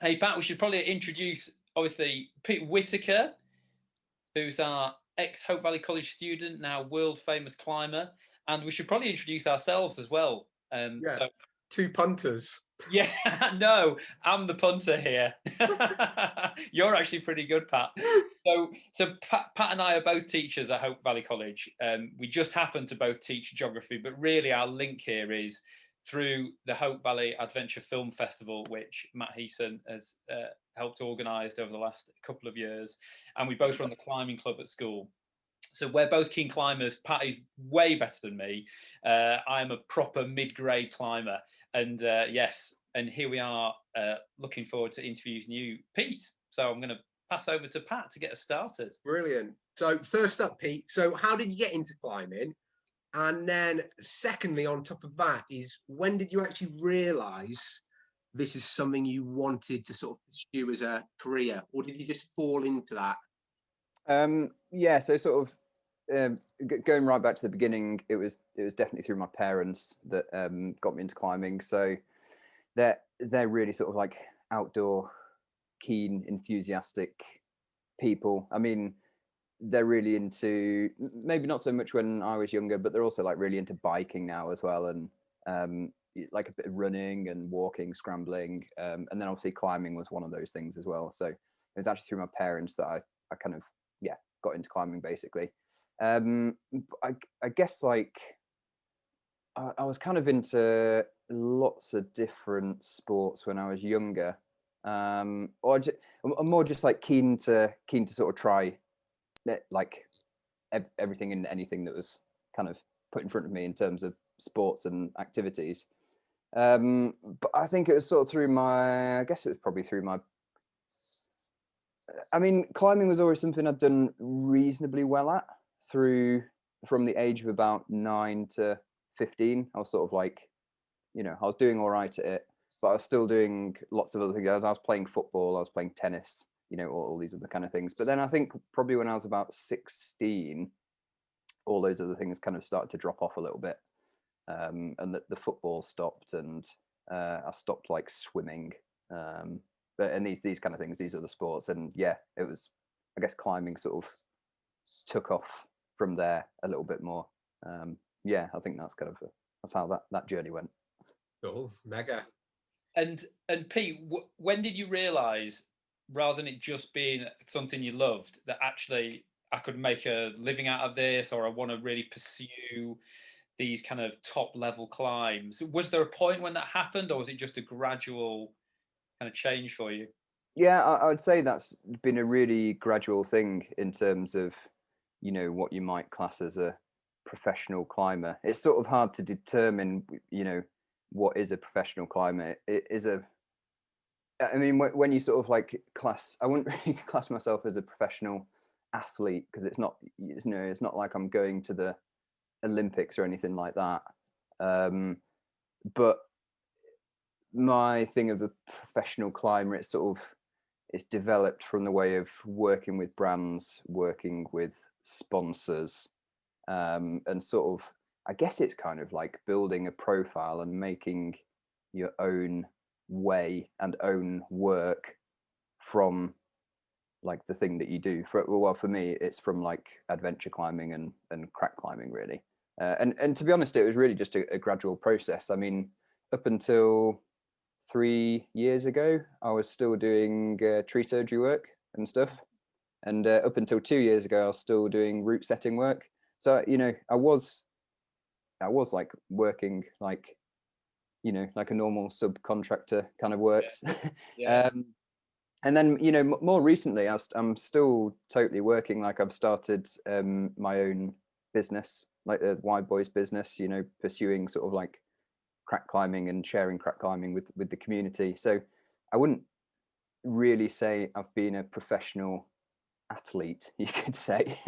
Hey, Pat, we should probably introduce, obviously, Pete Whittaker, who's our ex-Hope Valley College student, now world-famous climber. And we should probably introduce ourselves as well. Yeah, So, two punters. yeah, no, I'm the punter here. You're actually pretty good, Pat. So Pat and I are both teachers at Hope Valley College. We just happen to both teach geography, but really our link here is through the Hope Valley Adventure Film Festival, which Matt Heason has helped organise over the last couple of years, and we both run the climbing club at school. So we're both keen climbers. Pat is way better than me. I'm a proper mid-grade climber, and yes, and here we are, looking forward to interviews new Pete. So I'm going to pass over to Pat to get us started. Brilliant. So first up, Pete. So how did you get into climbing? And then secondly, on top of that, is when did you actually realise this is something you wanted to sort of pursue as a career, or did you just fall into that? Yeah, so sort of going right back to the beginning, it was definitely through my parents that got me into climbing. So they're really sort of like outdoor, keen, enthusiastic people. I mean, they're really into, maybe not so much when I was younger, but they're also like really into biking now as well, and like a bit of running and walking, scrambling, and then obviously climbing was one of those things as well. So it was actually through my parents that I kind of, yeah, got into climbing basically. I guess like I was kind of into lots of different sports when I was younger, or I'm more just like keen to sort of try like everything and anything that was kind of put in front of me in terms of sports and activities. But I think it was sort of through I guess it was probably through I mean, climbing was always something I'd done reasonably well at from the age of about 9 to 15. I was sort of like, I was doing all right at it, but I was still doing lots of other things. I was playing football, I was playing tennis, all these other kind of things. But then I think probably when I was about 16, all those other things kind of started to drop off a little bit. And the football stopped, and I stopped like swimming. And these kind of things, these other sports, and yeah, it was, I guess, climbing sort of took off from there a little bit more. Yeah, I think that's kind of that's how that journey went. Cool, mega. And Pete, when did you realise, rather than it just being something you loved, that actually I could make a living out of this, or I want to really pursue these kind of top level climbs? Was there a point when that happened, or was it just a gradual kind of change for you? Yeah, I would say that's been a really gradual thing in terms of, what you might class as a professional climber. It's sort of hard to determine, what is a professional climber. It is I mean, when you sort of like I wouldn't really class myself as a professional athlete, because it's not like I'm going to the Olympics or anything like that. But my thing of a professional climber, it's developed from the way of working with brands, working with sponsors, and sort of, I guess it's kind of like building a profile and making your own way and own work from like the thing that you do. For me, it's from like adventure climbing and crack climbing, really. And to be honest, it was really just a gradual process. I mean, up until 3 years ago, I was still doing tree surgery work and stuff, and up until 2 years ago, I was still doing route setting work. So I was like working like like a normal subcontractor kind of works. Yeah. And then more recently, I'm still totally working. Like I've started my own business, like a Wide Boys business. Pursuing sort of like crack climbing and sharing crack climbing with the community. So I wouldn't really say I've been a professional athlete, you could say.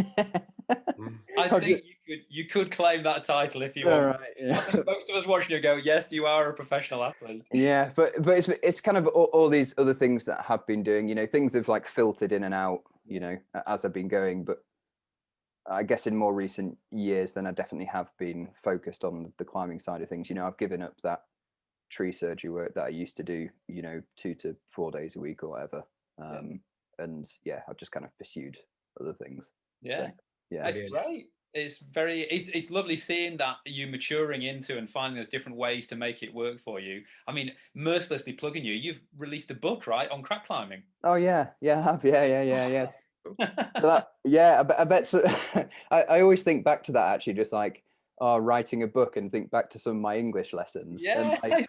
I think you could claim that title if you All want. right, yeah. I think most of us watching you go, yes, you are a professional athlete. Yeah, but it's kind of all these other things that I have been doing. Things have like filtered in and out, as I've been going. But I guess in more recent years, then I definitely have been focused on the climbing side of things. I've given up that tree surgery work that I used to do, 2 to 4 days a week or whatever. And yeah, I've just kind of pursued other things. Yeah, so, yeah, that's great. It's lovely seeing that you maturing into and finding those different ways to make it work for you. I mean, mercilessly plugging you. You've released a book, right, on crack climbing. Oh yeah, I have. Yes. So I bet so. I always think back to that, actually, just like writing a book, and think back to some of my English lessons. Yeah. And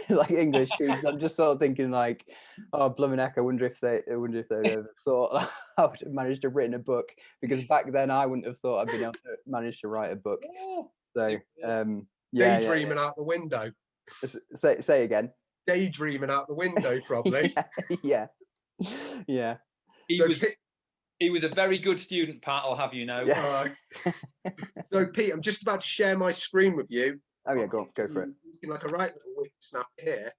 like English teachers, I'm just sort of thinking like, oh blimmin' heck, I wonder if they'd ever thought I would have managed to written a book, because back then I wouldn't have thought I'd been able to manage to write a book. So daydreaming out the window. Say again. Daydreaming out the window, probably. yeah. He was a very good student, Pat, I'll have you know. Yeah. So, Pete, I'm just about to share my screen with you. Oh, yeah, go for it. Looking like a right little whip snap here.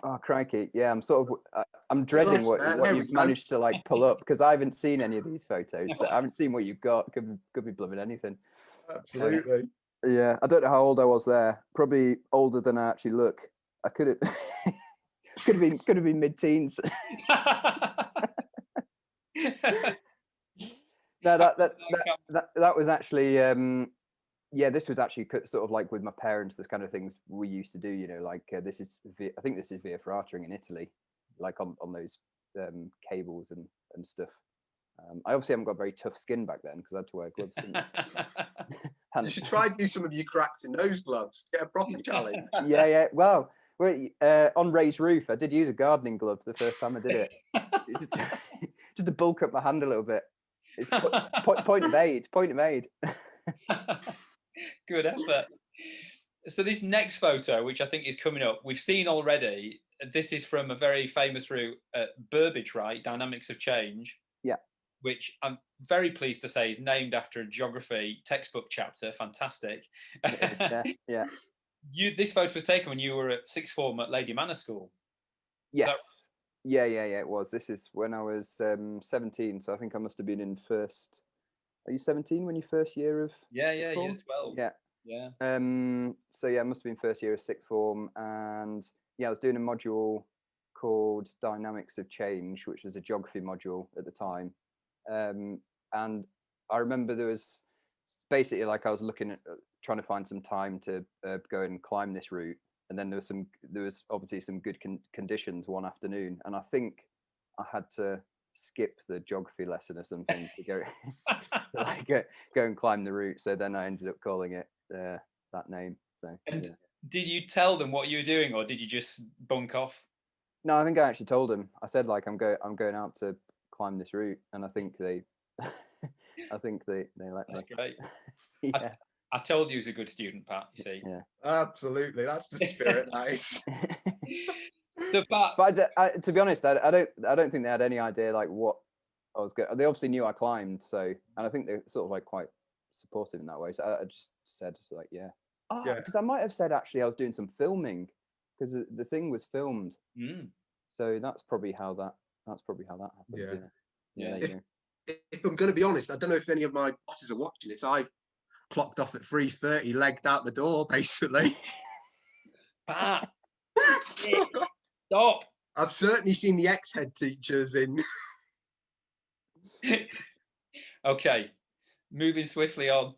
Oh, crikey. Yeah, I'm dreading what you've managed to like pull up, because I haven't seen any of these photos. So I haven't seen what you've got. Could be blooming anything. Absolutely. Yeah, I don't know how old I was there. Probably older than I actually look. I could have been mid-teens. No, that was actually this was actually sort of like with my parents, this kind of things we used to do, like I think this is Via Ferratering in Italy, like on those cables and stuff. I obviously haven't got very tough skin back then, because I had to wear gloves. You should try and do some of you cracked in those gloves. Get a proper challenge. Yeah. Well, on Ray's roof, I did use a gardening glove the first time I did it. Just to bulk up my hand a little bit. It's point of aid. Good effort. So this next photo, which I think is coming up, we've seen already. This is from a very famous route at Burbage, right? Dynamics of Change. Yeah. Which I'm very pleased to say is named after a geography textbook chapter. Fantastic. Yeah. This photo was taken when you were at sixth form at Lady Manor School. Yes. Yeah. It was. This is when I was 17, so I think I must have been in first. Are you 17 when you first year of? Yeah, sixth form? You're 12. Yeah. So yeah, I must have been first year of sixth form, and I was doing a module called Dynamics of Change, which was a geography module at the time. And I remember there was basically, like, I was looking at trying to find some time to go and climb this route, and then there was obviously some good conditions one afternoon, and I think I had to skip the geography lesson or something to go go and climb the route. So then I ended up calling it that name. So did you tell them what you were doing, or did you just bunk off? No, I think I actually told them. I said, like, I'm going out to climb this route, and I think they let me. That's great. Yeah. I told you he was a good student, Pat, you see. Yeah. Absolutely. That's the spirit. Nice. But to be honest, I don't think they had any idea like what I was going. They obviously knew I climbed, so, and I think they're sort of like quite supportive in that way. So I just said, like, because I might have said actually I was doing some filming, because the thing was filmed. So that's probably how that happened. Yeah. If I'm going to be honest, I don't know if any of my bosses are watching it. I've clocked off at 3:30, legged out the door, basically. Pat, stop. I've certainly seen the ex-head teachers in. Okay, moving swiftly on.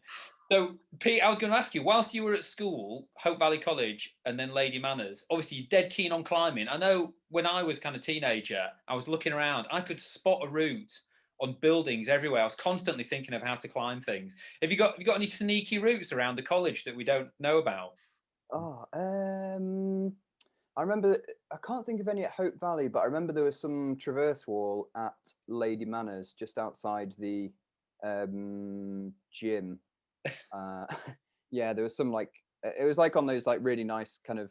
So, Pete, I was going to ask you, whilst you were at school, Hope Valley College, and then Lady Manors, obviously you're dead keen on climbing. I know when I was kind of teenager, I was looking around, I could spot a route on buildings everywhere. I was constantly thinking of how to climb things. Have you got any sneaky routes around the college that we don't know about? I remember, I can't think of any at Hope Valley, but I remember there was some traverse wall at Lady Manors just outside the gym. There was some, like, it was like on those like really nice kind of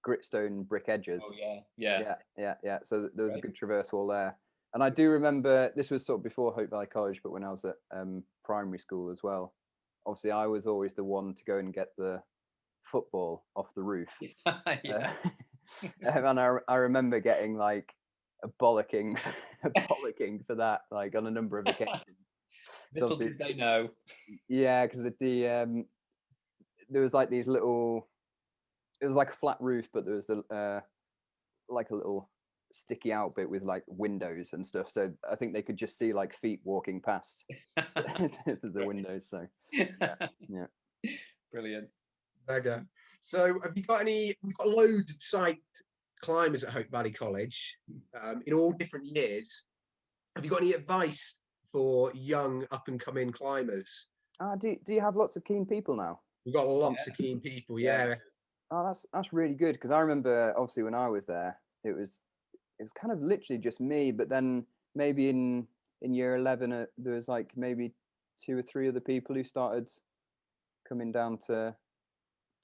gritstone brick edges. Oh yeah. So there was a good traverse wall there. And I do remember, this was sort of before Hope Valley College, but when I was at primary school as well, obviously I was always the one to go and get the football off the roof. And I remember getting like a bollocking for that, like on a number of occasions. Little did they know. Yeah, because there was like these little it was like a flat roof, but there was the like a little sticky out bit with like windows and stuff. So I think they could just see like feet walking past the windows. So yeah. Brilliant. Mega. So have you got any? We've got loads of site climbers at Hope Valley College in all different years. Have you got any advice for young up and coming climbers? Do you have lots of keen people now? We've got lots of keen people. Yeah. Oh, that's really good, because I remember obviously when I was there, it was kind of literally just me. But then maybe in year 11, there was like maybe 2 or 3 other people who started coming down to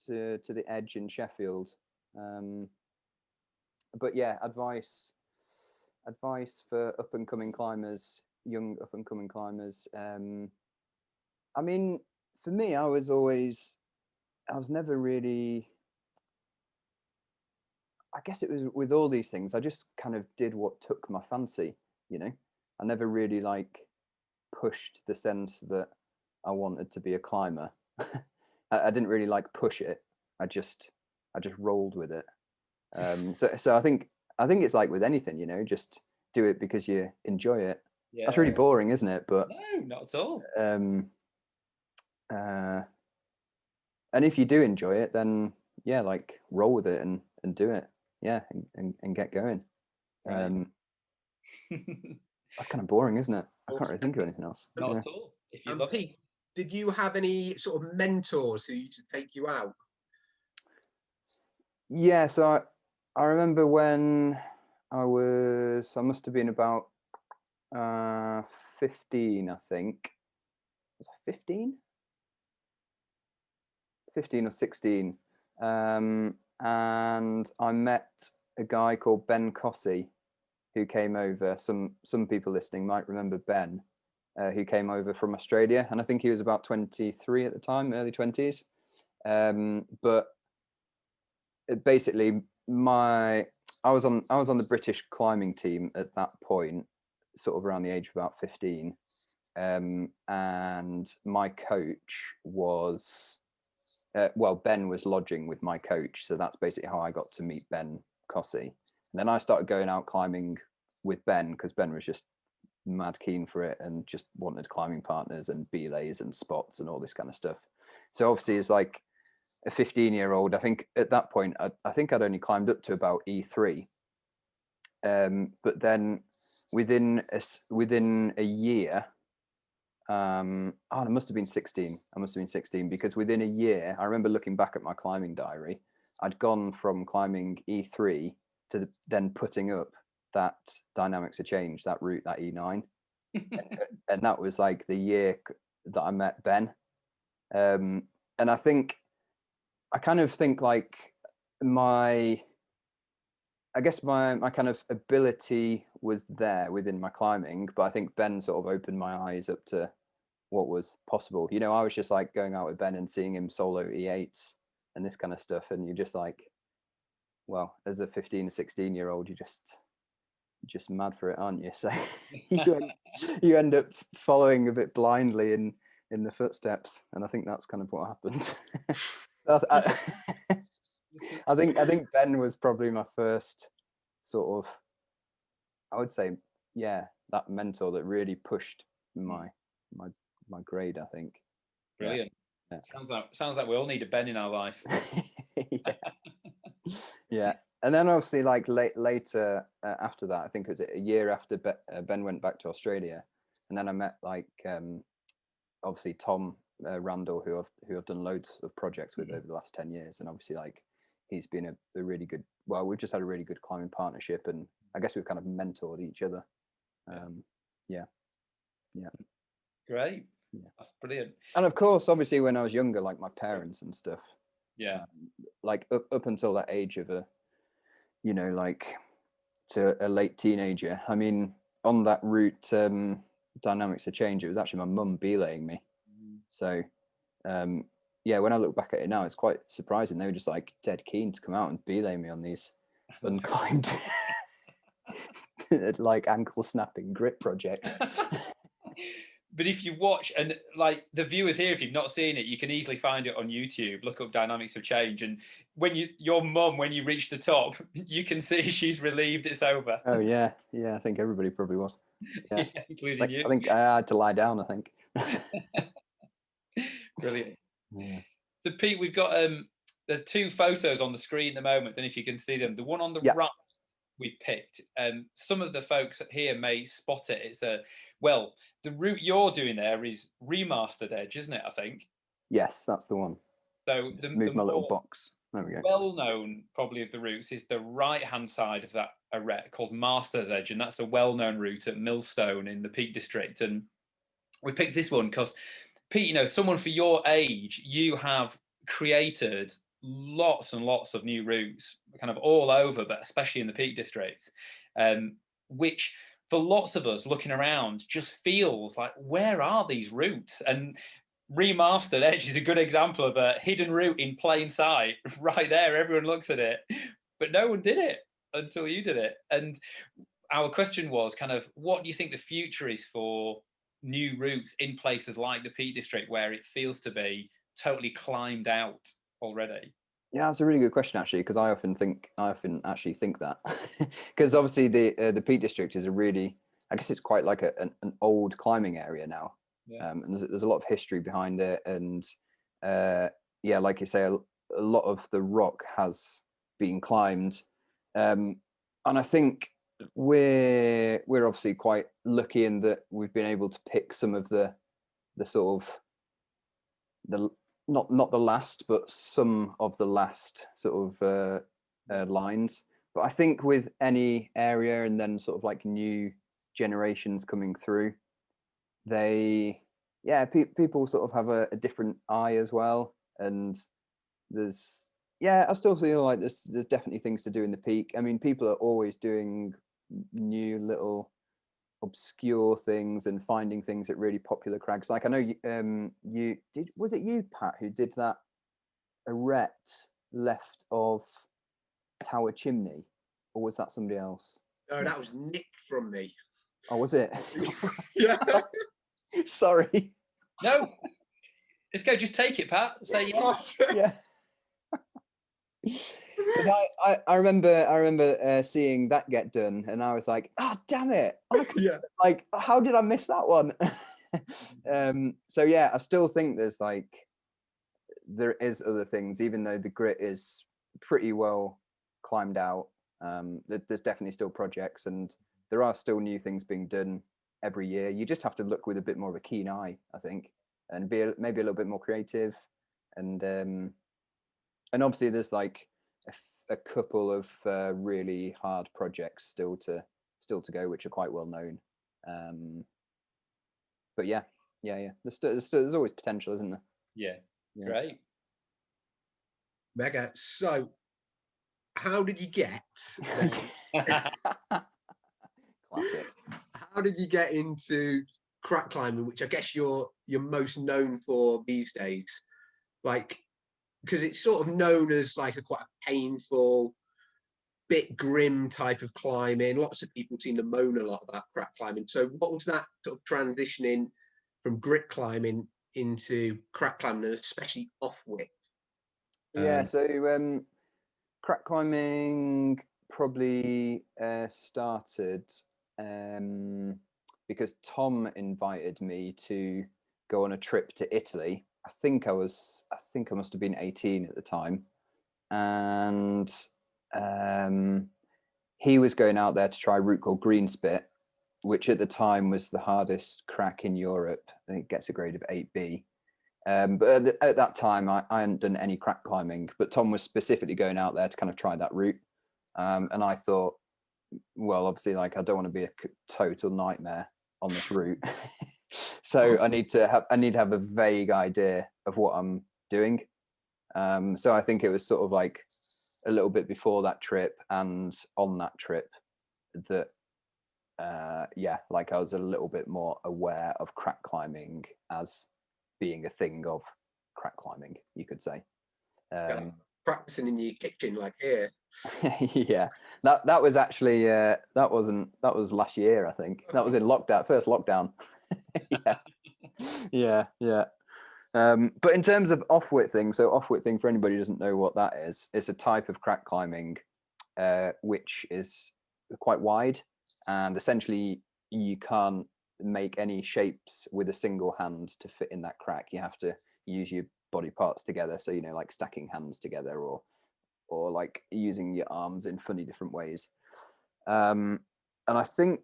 the edge in Sheffield. But yeah, advice for up and coming climbers, young up and coming climbers. I mean, for me, I was never really, I guess it was with all these things, I just kind of did what took my fancy, you know. I never really like pushed the sense that I wanted to be a climber. I didn't really like push it. I just rolled with it. So I think it's like with anything, you know, just do it because you enjoy it. Yeah. That's really boring, isn't it? But no, not at all. And if you do enjoy it, then yeah, like roll with it and do it. Yeah, and get going. Right. That's kind of boring, isn't it? I can't really think of anything else. Not at all. If you And love Pete, it. did you have any sort of mentors who used to take you out? Yeah, so I remember when I must have been about 15, I think. Was I 15? 15 or 16. And I met a guy called Ben Cossey, who came over. Some people listening might remember Ben, who came over from Australia, and I think he was about 23 at the time, early 20s. But basically, I was on the British climbing team at that point, sort of around the age of about 15, and my coach was. Ben was lodging with my coach, so that's basically how I got to meet Ben Cossey. And then I started going out climbing with Ben, because Ben was just mad keen for it and just wanted climbing partners and belays and spots and all this kind of stuff. So obviously, as like a 15-year-old, I think at that point, I think I'd only climbed up to about E3. But then within a year, I must have been 16. I must have been 16, because within a year, I remember looking back at my climbing diary, I'd gone from climbing E3 to then putting up that Dynamics of Change, that route, that E9. And that was like the year that I met Ben. And I kind of think like my kind of ability was there within my climbing, but I think Ben sort of opened my eyes up to what was possible. You know, I was just like going out with Ben and seeing him solo E8s and this kind of stuff, and you're just like, well, as a 15 or 16-year-old, you're just mad for it, aren't you? So you end up following a bit blindly in the footsteps, and I think that's kind of what happened. I think Ben was probably my first sort of, I would say, yeah, that mentor that really pushed my grade, I think. Brilliant. Yeah. Sounds like we all need a Ben in our life. Yeah. And then obviously, like later after that, I think it was a year after Ben went back to Australia, and then I met like obviously Tom Randall, who I've done loads of projects with over the last 10 years, and obviously like he's been a really good. Well, we've just had a really good climbing partnership, and I guess we've kind of mentored each other. Yeah. Great. Yeah. That's brilliant. And of course, obviously, when I was younger, like my parents and stuff. Yeah. Like up until that age of like to a late teenager. I mean, on that route, Dynamics of Change, it was actually my mum belaying me. So, yeah, when I look back at it now, it's quite surprising. They were just like dead keen to come out and belay me on these unclimbed, like ankle snapping grip projects. But if you watch, and like the viewers here, if you've not seen it, you can easily find it on YouTube. Look up Dynamics of Change, and when your mum, when you reach the top, you can see she's relieved it's over. Oh yeah, I think everybody probably was. Yeah, including you. I think I had to lie down, I think. Brilliant. Yeah. So Pete, we've got there's 2 photos on the screen at the moment. Then if you can see them, the one on the right we picked. Some of the folks here may spot it. It's the route you're doing there is remastered edge, isn't it? I think. Yes, that's the one. So Move my little box. There we go. Well-known, probably, of the routes is the right-hand side of that arete called Master's Edge, and that's a well-known route at Millstone in the Peak District. And we picked this one because, Pete, someone for your age, you have created lots and lots of new routes, kind of all over, but especially in the Peak District, which for lots of us looking around just feels like, where are these routes? And Remastered Edge is a good example of a hidden route in plain sight, right there. Everyone looks at it, but no one did it until you did it. And our question was kind of, what do you think the future is for new routes in places like the Peak District, where it feels to be totally climbed out already? Yeah, that's a really good question, actually, because I often actually think that, because obviously the Peak District is I guess it's quite like an old climbing area now. Yeah. And there's a lot of history behind it, and like you say, a lot of the rock has been climbed, and I think we're obviously quite lucky in that we've been able to pick some of the sort of the not the last, but some of the last sort of lines. But I think with any area, and then sort of like new generations coming through, people sort of have a different eye as well. And I still feel like there's definitely things to do in the Peak. I mean, people are always doing new little obscure things and finding things at really popular crags. Like I know was it you, Pat, who did that arete left of Tower Chimney, or was that somebody else? No, that was nicked from me. Oh, was it? Yeah. Sorry. No. Let's go. Just take it, Pat. Say yes. Yeah. Because I remember seeing that get done, and I was like, "Oh, damn it! Yeah. Like, how did I miss that one?" So yeah, I still think there is other things, even though the grit is pretty well climbed out. There's definitely still projects, and there are still new things being done every year. You just have to look with a bit more of a keen eye, I think, and be maybe a little bit more creative. And obviously there's like a couple of really hard projects still to go, which are quite well known. But yeah. There's always potential, isn't there? Yeah. Great. Mega. So, how did you get? Classic. How did you get into crack climbing, which I guess you're most known for these days? Like, because it's sort of known as like a quite a painful, bit grim type of climbing. Lots of people seem to moan a lot about crack climbing. So what was that sort of transitioning from grit climbing into crack climbing, and especially off width? So crack climbing probably started because Tom invited me to go on a trip to Italy. I think I must have been 18 at the time, and he was going out there to try a route called Greenspit, which at the time was the hardest crack in Europe. I think it gets a grade of 8B. But at that time, I hadn't done any crack climbing, but Tom was specifically going out there to kind of try that route. And I thought, well, obviously, like, I don't want to be a total nightmare on this route. So I need to have a vague idea of what I'm doing. So I think it was sort of like a little bit before that trip and on that trip that, like I was a little bit more aware of crack climbing as being a thing of crack climbing, you could say. Practicing in your kitchen, like here. Yeah, that was actually that was last year, I think. That was in first lockdown. Yeah. Yeah, yeah. But in terms of off-wit thing, so off-wit thing, for anybody who doesn't know what that is, it's a type of crack climbing which is quite wide, and essentially you can't make any shapes with a single hand to fit in that crack. You have to use your body parts together, so like stacking hands together, or like using your arms in funny different ways. And I think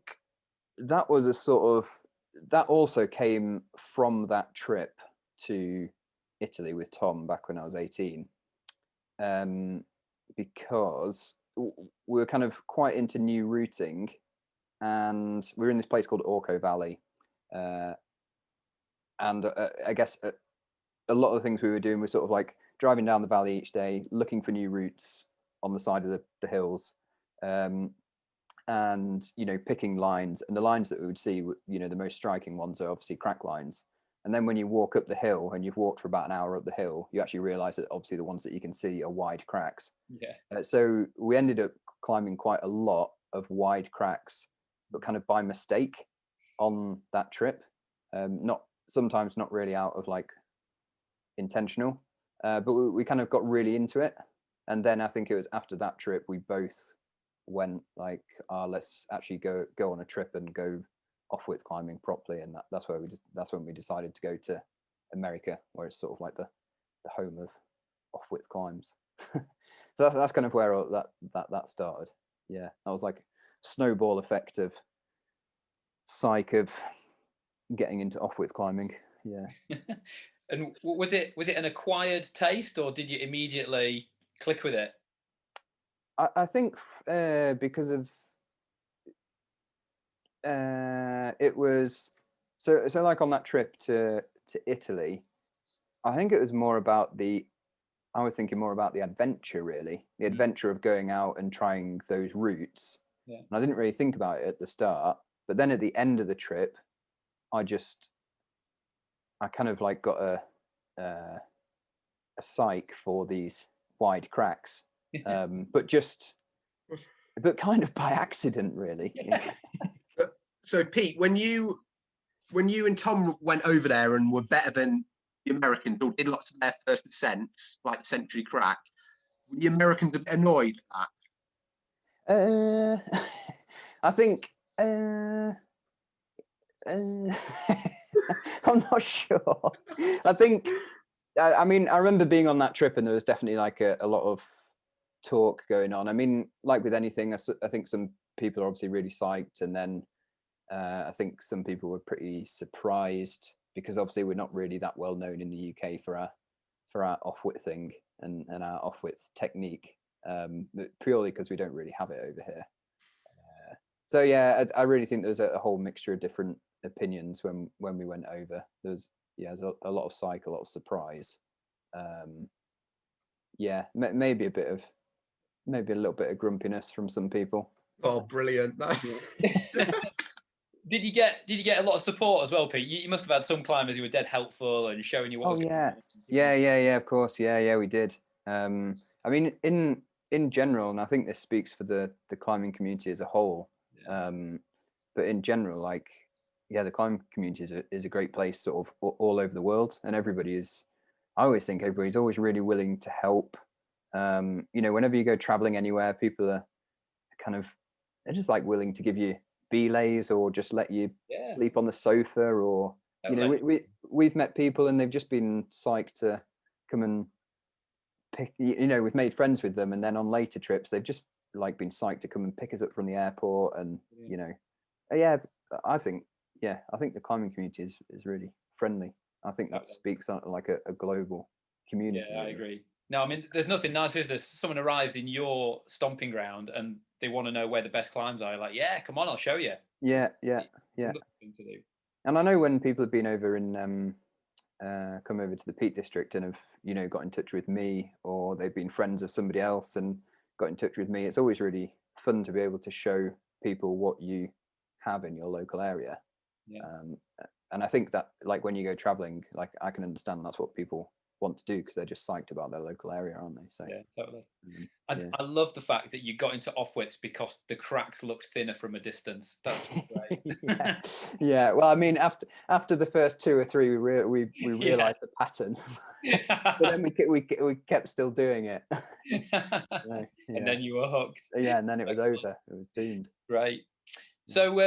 that was a sort of, that also came from that trip to Italy with Tom back when I was 18, because we were kind of quite into new routing, and we were in this place called Orco Valley, and I guess a lot of the things we were doing were sort of like driving down the valley each day, looking for new routes on the side of the hills, and picking lines. And the lines that we would see, the most striking ones are obviously crack lines. And then when you walk up the hill, and you've walked for about an hour up the hill, you actually realize that obviously the ones that you can see are wide cracks. Yeah. So we ended up climbing quite a lot of wide cracks, but kind of by mistake on that trip. Sometimes not really out of like intentional, but we kind of got really into it. And then I think it was after that trip we both went like, let's actually go on a trip and go off-width climbing properly. And that's when we decided to go to America, where it's sort of like the home of off-width climbs. So that's kind of where that started. Yeah, that was like snowball effect of psych of getting into off-width climbing. Yeah. And was it an acquired taste, or did you immediately click with it? I think because of it was so like on that trip to Italy, I think it was more about I was thinking more about the adventure, really, the adventure of going out and trying those routes. Yeah. And I didn't really think about it at the start, but then at the end of the trip, I kind of like got a psych for these wide cracks, but kind of by accident, really. So Pete, when you and Tom went over there and were better than the Americans, or did lots of their first ascents, like Century Crack, were the Americans a bit annoyed at that? I think I'm not sure. I think I mean, I remember being on that trip, and there was definitely like a lot of talk going on. I mean, like with anything, I think some people are obviously really psyched, and then I think some people were pretty surprised, because obviously we're not really that well known in the UK for our off-width thing and our off-width technique, purely because we don't really have it over here. So yeah, I really think there's a whole mixture of different opinions when we went over. There's a lot of psych, a lot of surprise. Yeah, maybe a little bit of grumpiness from some people. Oh, brilliant! Did you get a lot of support as well, Pete? You must have had some climbers who were dead helpful and showing you what was going on. Yeah, of course. Yeah, we did. I mean, in general, and I think this speaks for the climbing community as a whole. But in general, like, yeah, the climbing community is a great place, sort of all over the world, and I always think everybody's always really willing to help. Whenever you go traveling anywhere, people are they're just like willing to give you belays, or just let you sleep on the sofa, or we've met people and they've just been psyched to come and pick. We've made friends with them, and then on later trips they've just like been psyched to come and pick us up from the airport. And I think the climbing community is really friendly. I think that speaks on like a global community. Yeah, I agree. No, I mean, there's nothing nice, is there? Someone arrives in your stomping ground and they want to know where the best climbs are. Like, yeah, come on, I'll show you. Yeah. Thing to do. And I know when people have been over in come over to the Peak District and have got in touch with me, or they've been friends of somebody else and got in touch with me, it's always really fun to be able to show people what you have in your local area. And I think that, like, when you go traveling, like, I can understand that's what people want to do because they're just psyched about their local area, aren't they? So yeah, totally. yeah. I love the fact that you got into offwits because the cracks looked thinner from a distance. That's great. Yeah. Well, I mean, after the first 2 or 3, we realized the pattern, but then we kept still doing it. And then you were hooked. Yeah, and then it was over. It was doomed. Right. So,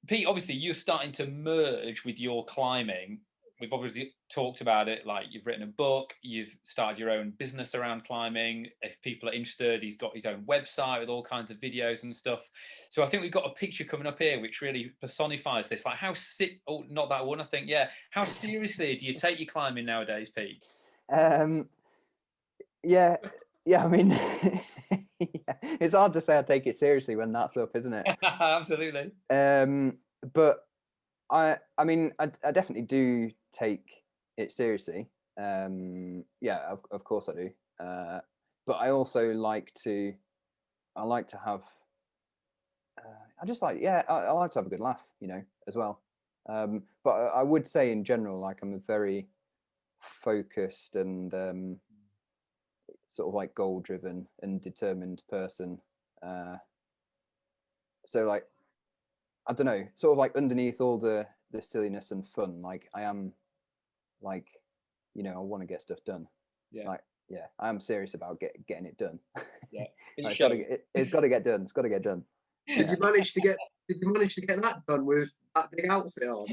Pete, obviously you're starting to merge with your climbing. We've obviously talked about it, like you've written a book, you've started your own business around climbing. If people are interested, he's got his own website with all kinds of videos and stuff. So I think we've got a picture coming up here which really personifies this. Like not that one, I think, yeah. How seriously do you take your climbing nowadays, Pete? Yeah, I mean, yeah, it's hard to say I take it seriously when that's up, isn't it? Absolutely. But I mean, I definitely do take it seriously. Yeah, of course I do. But I also like to have. I just like, yeah, I like to have a good laugh, as well. But I would say in general, like I'm a very focused and sort of like goal-driven and determined person. So like, I don't know, sort of like underneath all the silliness and fun, like I am, like, I want to get stuff done. Yeah. Like, yeah, I am serious about getting it done. Yeah. It's got to get done. It's got to get done. Did you manage to get that done with that big outfit on?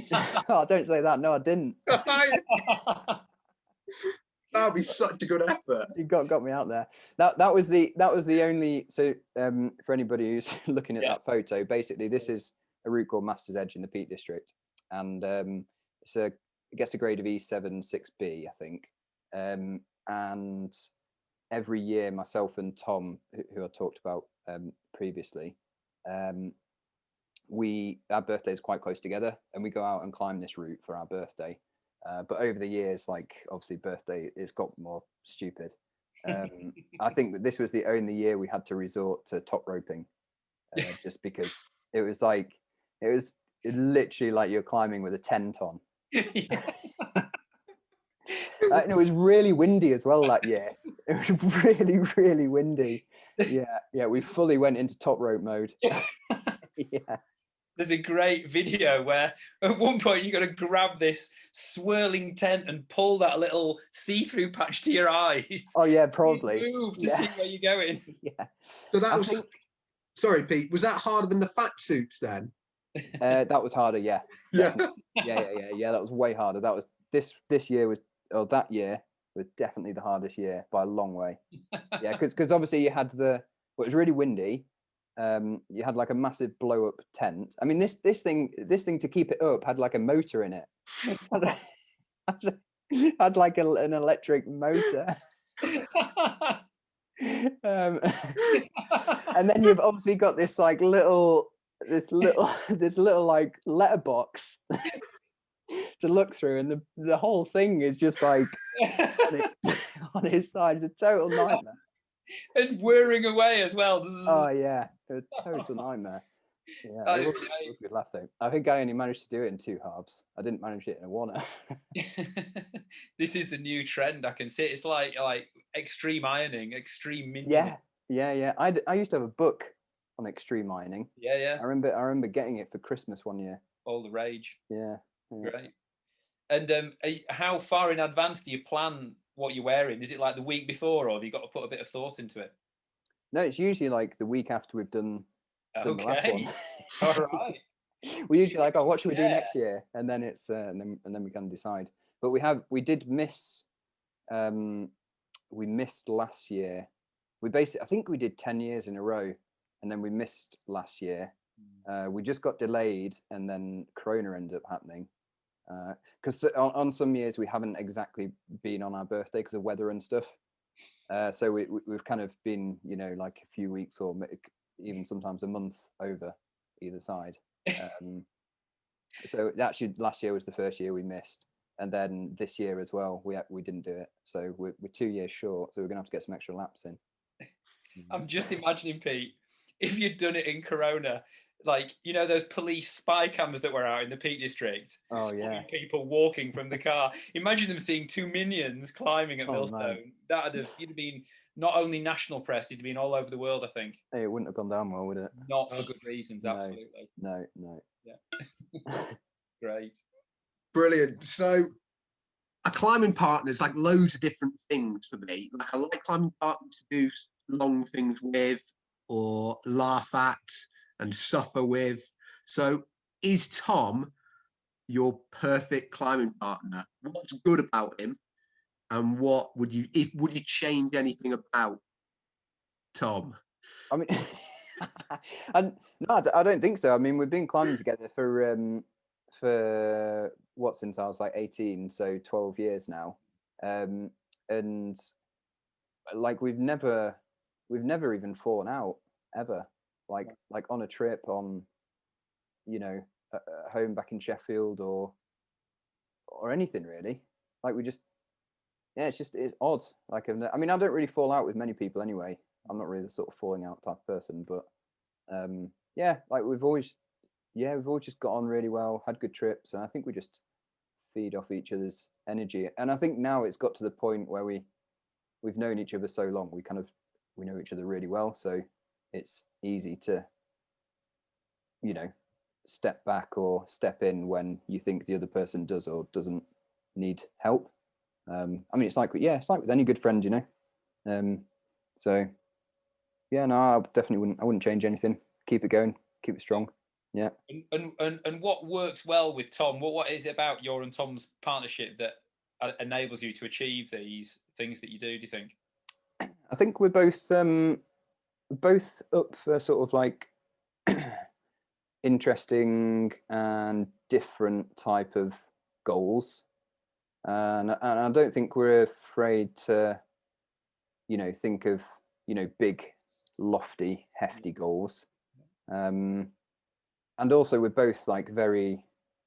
Oh, don't say that. No, I didn't. That would be such a good effort. You got me out there. That was the only. So for anybody who's looking at that photo, basically this is a route called Master's Edge in the Peak District, and it gets a grade of E7 6B, I think. And every year, myself and Tom, who I talked about previously, our birthdays are quite close together, and we go out and climb this route for our birthday. But over the years, like obviously birthday, it's got more stupid. I think that this was the only year we had to resort to top roping, just because it was literally like you're climbing with a tent on. And it was really windy as well that year. It was really, really windy. Yeah, we fully went into top rope mode. Yeah. There's a great video where at one point you got to grab this swirling tent and pull that little see-through patch to your eyes. Oh yeah, probably. You move to see where you're going. Yeah. So that was. Sorry, Pete. Was that harder than the fat suits then? That was harder. Yeah. Yeah. Yeah. That was way harder. That was this year was, or that year was definitely the hardest year by a long way. Yeah, because obviously you had it was really windy. You had like a massive blow up tent. I mean, this thing to keep it up had like a motor in it. Had like an electric motor. And then you've obviously got this little like letterbox to look through, and the whole thing is just like on his side. It's a total nightmare. And whirring away as well. Oh yeah, it was a total nightmare. Yeah, it was a good laugh though. I think I only managed to do it in 2 halves. I didn't manage it in a one. This is the new trend. I can see it. It's like extreme ironing, extreme minting. Yeah. I used to have a book on extreme ironing. Yeah. I remember getting it for Christmas one year. All the rage. Yeah. Great. And how far in advance do you plan what you're wearing? Is it like the week before, or have you got to put a bit of thought into it? No, it's usually like the week after we've done the last one. All right. We usually like, what should we do next year? And then it's and then we can decide. But we did miss. We missed last year. I think we did 10 years in a row, and then we missed last year. We just got delayed, and then Corona ended up happening. Because on some years we haven't exactly been on our birthday because of weather and stuff. So we've kind of been, like a few weeks or even sometimes a month over either side. So actually last year was the first year we missed, and then this year as well we didn't do it. So we're 2 years short. So we're gonna have to get some extra laps in. I'm just imagining, Pete, if you'd done it in Corona, like, you know, those police spy cameras that were out in the Peak District, Oh spotting yeah. people walking from the car. Imagine them seeing two minions climbing at Oh, man. Millstone. You'd have been not only national press, you'd have been all over the world, I think. Hey, it wouldn't have gone down well, would it? Not for good reasons, No. absolutely. No. Yeah. Great. Brilliant. So a climbing partner is like loads of different things for me. Like I like climbing partners to do long things with, or laugh at and suffer with. So is Tom your perfect climbing partner? What's good about him? And what would you change anything about Tom? I mean, and no, I don't think so. I mean, we've been climbing together for what, since I was like 18, so 12 years now, and like we've never even fallen out ever. Like on a trip, on, you know, at home back in Sheffield, or anything really. Like we just, yeah, it's odd. Like I mean, I don't really fall out with many people anyway. I'm not really the sort of falling out type of person, but yeah, like we've always just got on really well, had good trips, and I think we just feed off each other's energy. And I think now it's got to the point where we've known each other so long, we know each other really well, so it's easy to, you know, step back or step in when you think the other person does or doesn't need help. I mean, it's like with any good friend, you know. So yeah, no, I wouldn't change anything. Keep it going, keep it strong. Yeah. And what works well with Tom? What is it about your and Tom's partnership that enables you to achieve these things that you do you think? I think we're both up for sort of like interesting and different type of goals, and I don't think we're afraid to, you know, think of, you know, big, lofty, hefty goals. And also we're both like very,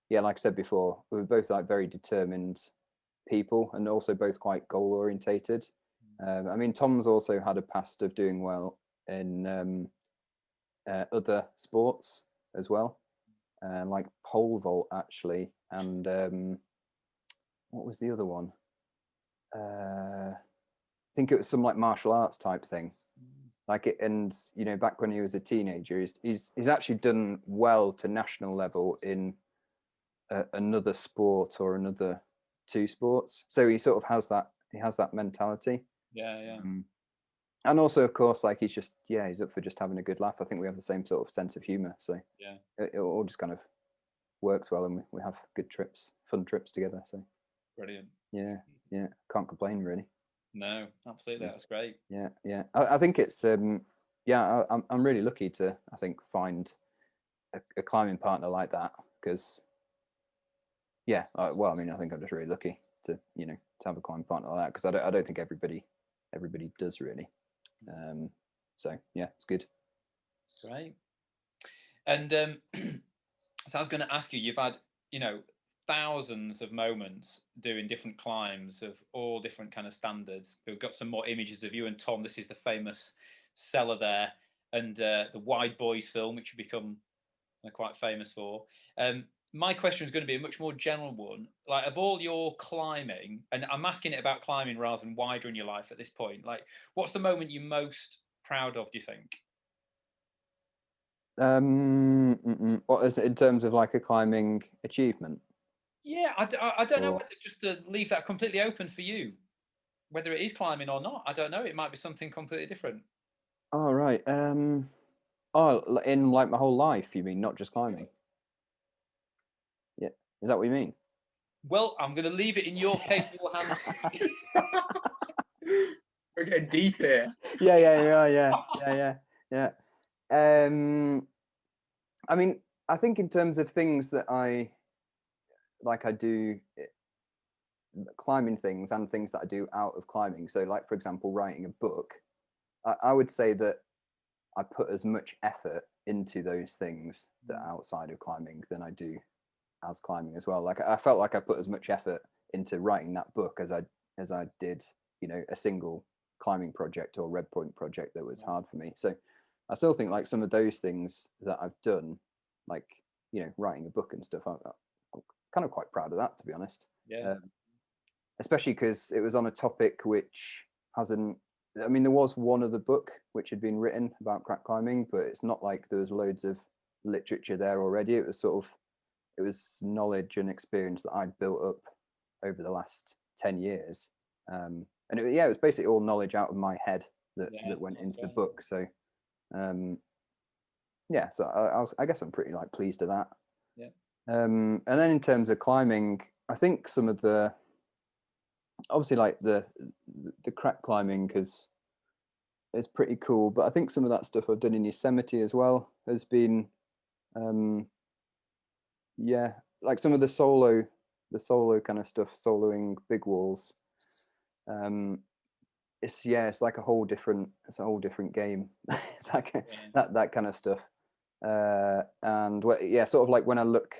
yeah, like I said before, we're both like very determined people, and also both quite goal orientated. I mean, Tom's also had a past of doing well in other sports as well, like pole vault actually, and what was the other one? I think it was some like martial arts type thing. Like it, and you know, back when he was a teenager, he's actually done well to national level in another sport or another two sports. So he sort of has that mentality. Yeah. And also, of course, like he's up for just having a good laugh. I think we have the same sort of sense of humor, so Yeah, it all just kind of works well, and we have good trips, fun trips together. So brilliant. yeah, can't complain really. No, absolutely, that's great. Yeah. I think it's yeah, I'm really lucky to, I think, find a climbing partner like that, because yeah, well, I mean, I think I'm just really lucky to, you know, to have a climbing partner like that, because I don't think everybody does really. So yeah, it's good. Great. And so I was going to ask you, you've had, you know, thousands of moments doing different climbs of all different kind of standards. We've got some more images of you and Tom. This is the famous cellar there, and the Wide Boys film, which you've become quite famous for. My question is going to be a much more general one. Like, of all your climbing, and I'm asking it about climbing rather than wider in your life at this point, like, what's the moment you're most proud of, do you think? What is it in terms of like a climbing achievement? Yeah, I don't know whether just to leave that completely open for you, whether it is climbing or not. I don't know. It might be something completely different. Oh, right. Oh, in like my whole life, you mean, not just climbing? Yeah. Is that what you mean? Well, I'm going to leave it in your capable hands. We're getting deep here. Yeah. I mean, I think in terms of things that I do climbing things and things that I do out of climbing. So, like, for example, writing a book, I would say that I put as much effort into those things that are outside of climbing than I do as climbing as well. Like, I felt like I put as much effort into writing that book as I did, you know, a single climbing project or red point project that was hard for me. So I still think like some of those things that I've done, like, you know, writing a book and stuff, I'm kind of quite proud of that, to be honest. Yeah. Especially because it was on a topic which hasn't, I mean, there was one other book which had been written about crack climbing, but it's not like there was loads of literature there already. It was sort of, it was knowledge and experience that I'd built up over the last 10 years. And it was basically all knowledge out of my head that went into the book. So, so I guess I'm pretty like pleased with that. Yeah. And then in terms of climbing, I think some of the, obviously like the crack climbing is pretty cool, but I think some of that stuff I've done in Yosemite as well has been, like some of the solo kind of stuff, soloing big walls. It's like a whole different game. that kind of stuff. And sort of like when I look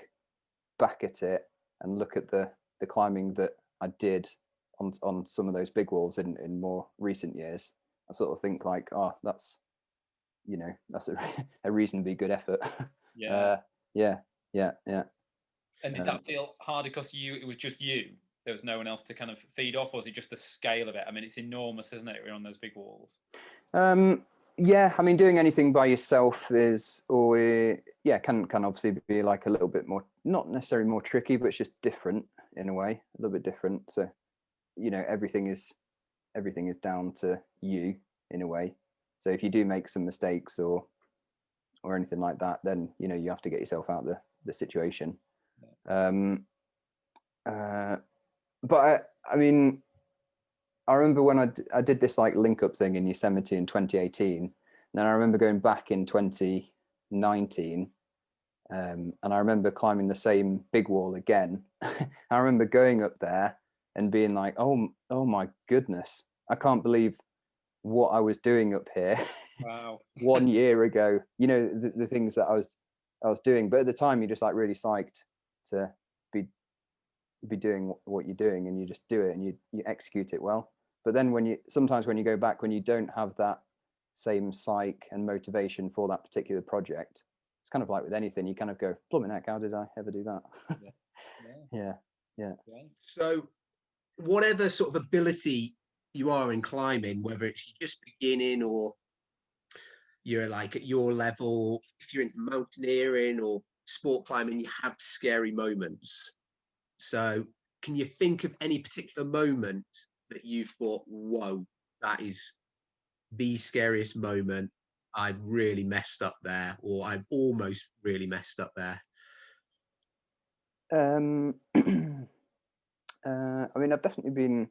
back at it and look at the climbing that I did on some of those big walls in more recent years, I sort of think like, oh, that's a reasonably good effort. Yeah. Yeah. And did that feel harder because it was just you? There was no one else to kind of feed off, or was it just the scale of it? I mean, it's enormous, isn't it? We're on those big walls. Yeah, I mean, doing anything by yourself is can obviously be like a little bit more, not necessarily more tricky, but it's just different in a way, a little bit different. So, you know, everything is down to you in a way. So if you do make some mistakes or anything like that, then, you know, you have to get yourself out of the situation. But I mean, I remember when I did this like link up thing in Yosemite in 2018. And then I remember going back in 2019, and I remember climbing the same big wall again. I remember going up there and being like, oh my goodness, I can't believe what I was doing up here. Wow. 1 year ago, you know, the things that I was doing. But at the time, you're just like really psyched to be doing what you're doing, and you just do it and you execute it well. But then sometimes when you go back, when you don't have that same psych and motivation for that particular project, it's kind of like with anything, you kind of go, blooming heck, how did I ever do that? Yeah. So whatever sort of ability you are in climbing, whether it's just beginning or you're like at your level, if you're into mountaineering or sport climbing, you have scary moments. So can you think of any particular moment that you thought, whoa, that is the scariest moment? I really messed up there, or I've almost really messed up there. I mean, I've definitely been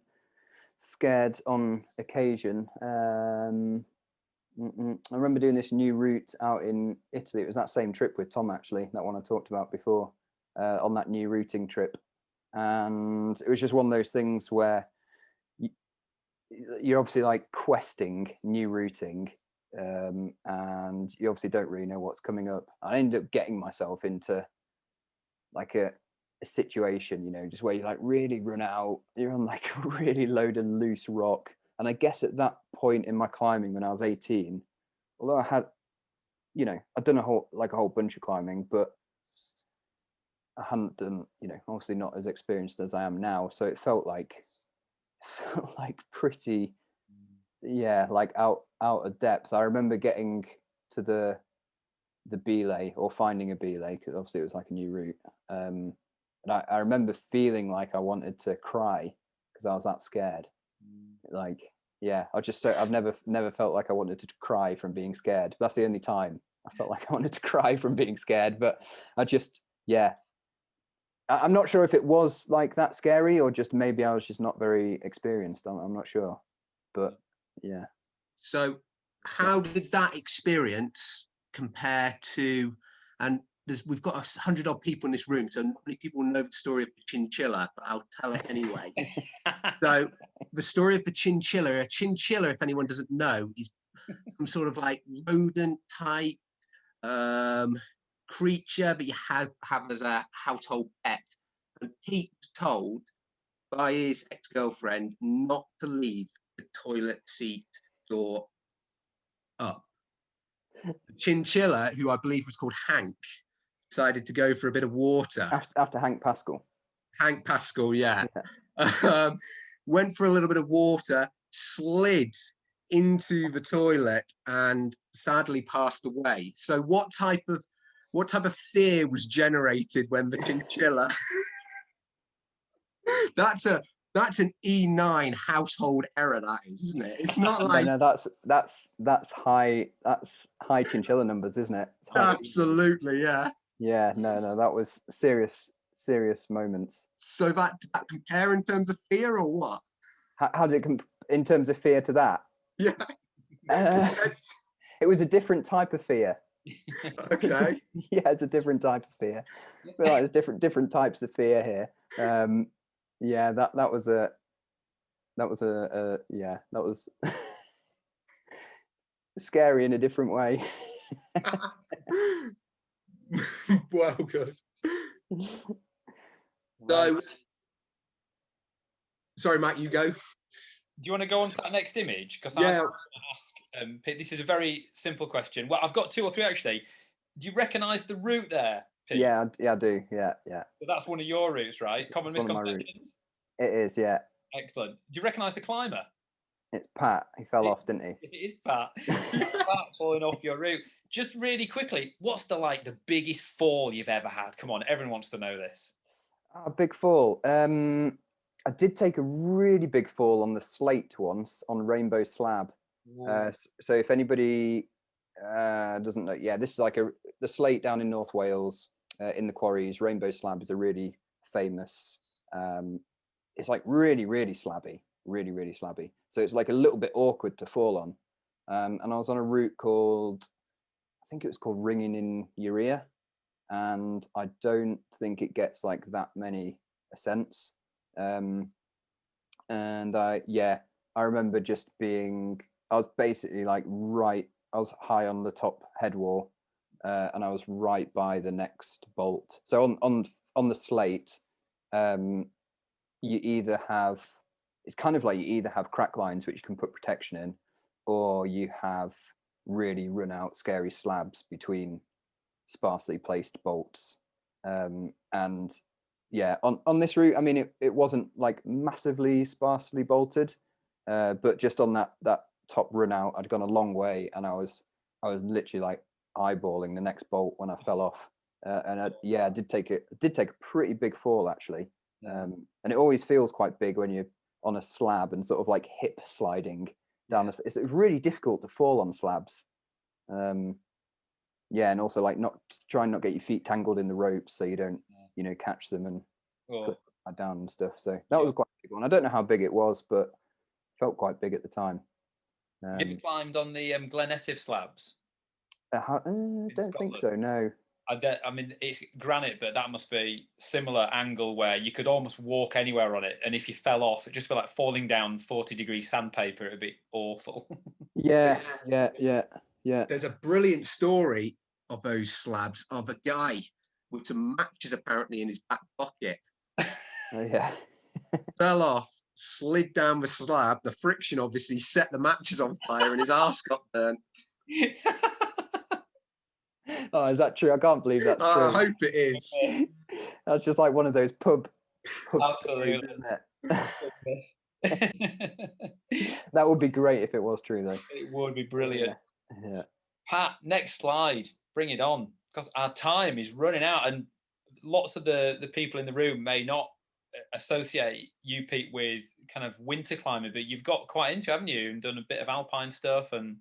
scared on occasion. I remember doing this new route out in Italy. It was that same trip with Tom, actually, that one I talked about before, on that new routing trip. And it was just one of those things where you're obviously like questing new routing, and you obviously don't really know what's coming up. I ended up getting myself into like a situation, you know, just where you like really run out, you're on like a really loaded loose rock. And I guess at that point in my climbing when I was 18, although I had, you know, I'd done a whole bunch of climbing, but I hadn't done, you know, obviously not as experienced as I am now. So it felt like pretty, like out of depth. I remember getting to the belay, or finding a belay, because obviously it was like a new route. And I remember feeling like I wanted to cry because I was that scared. Like, yeah, I've never felt like I wanted to cry from being scared. That's the only time I felt like I wanted to cry from being scared. But I'm not sure if it was like that scary, or just maybe I was just not very experienced. I'm not sure, but yeah. So how did that experience compare to, and we've got 100 odd people in this room, so not many people know the story of the chinchilla, but I'll tell it anyway. So the story of the chinchilla, if anyone doesn't know, is some sort of like rodent type creature, but you have as a household pet. And Pete was told by his ex-girlfriend not to leave the toilet seat door up. chinchilla, who I believe was called Hank, decided to go for a bit of water. After Hank Pascal. Hank Pascal, yeah. Yeah. Went for a little bit of water, slid into the toilet, and sadly passed away. So what type of fear was generated when the chinchilla? That's an E9 household error, that is, isn't it? It's not like No, that's high chinchilla numbers, isn't it? It's high absolutely, yeah. Yeah, no, that was serious moments. So that did that compare in terms of fear or what? How did it in terms of fear to that? Yeah. It was a different type of fear. Okay. Yeah, it's a different type of fear. But like, there's different types of fear here. Yeah, that was scary in a different way. Well, good. So, sorry, Matt, you go. Do you want to go on to that next image? Because Yeah. I ask, this is a very simple question. Well, I've got 2 or 3 actually. Do you recognise the route there, Pete? Yeah, I do. Yeah. So that's one of your routes, right? Common misconceptions. It is, yeah. Excellent. Do you recognise the climber? It's Pat. He fell off, didn't he? It is Pat. Pat falling off your route. Just really quickly, what's the biggest fall you've ever had? Come on, everyone wants to know this. A big fall. I did take a really big fall on the slate once on Rainbow Slab. So if anybody doesn't know, yeah, this is like the slate down in North Wales in the quarries. Rainbow Slab is a really famous. It's like really, really slabby, really, really slabby. So it's like a little bit awkward to fall on. And I was on a route called, I think it was called Ringing in Urea, and I don't think it gets like that many ascents. And I remember just being, I was basically like I was high on the top head wall, and I was right by the next bolt. So on the slate, you either have, it's kind of like you either have crack lines which you can put protection in, or you have really run out scary slabs between sparsely placed bolts. And yeah, on this route, I mean, it wasn't like massively sparsely bolted, but just on that top run out, I'd gone a long way, and I was literally like eyeballing the next bolt when I fell off. And I did take a pretty big fall actually. And it always feels quite big when you're on a slab and sort of like hip sliding down. It's really difficult to fall on slabs. Yeah, and also like try and not get your feet tangled in the ropes so you don't catch them and put that down and stuff. So that was quite a big one. I don't know how big it was, but felt quite big at the time. Have you climbed on the Glen Etive slabs? I don't think so. No. I mean, it's granite, but that must be similar angle where you could almost walk anywhere on it, and if you fell off, it just felt like falling down 40-degree sandpaper. It'd be awful. Yeah. There's a brilliant story of those slabs of a guy with some matches apparently in his back pocket. Oh yeah. Fell off, slid down the slab. The friction obviously set the matches on fire, and his arse got burned. Oh, is that true? I can't believe that's true. I hope it is. That's just like one of those pub stories, Absolutely. isn't it? That would be great if it was true, though. It would be brilliant. Yeah. Pat, next slide. Bring it on, because our time is running out, and lots of the people in the room may not associate you, Pete, with kind of winter climbing, but you've got quite into, haven't you, and done a bit of alpine stuff. And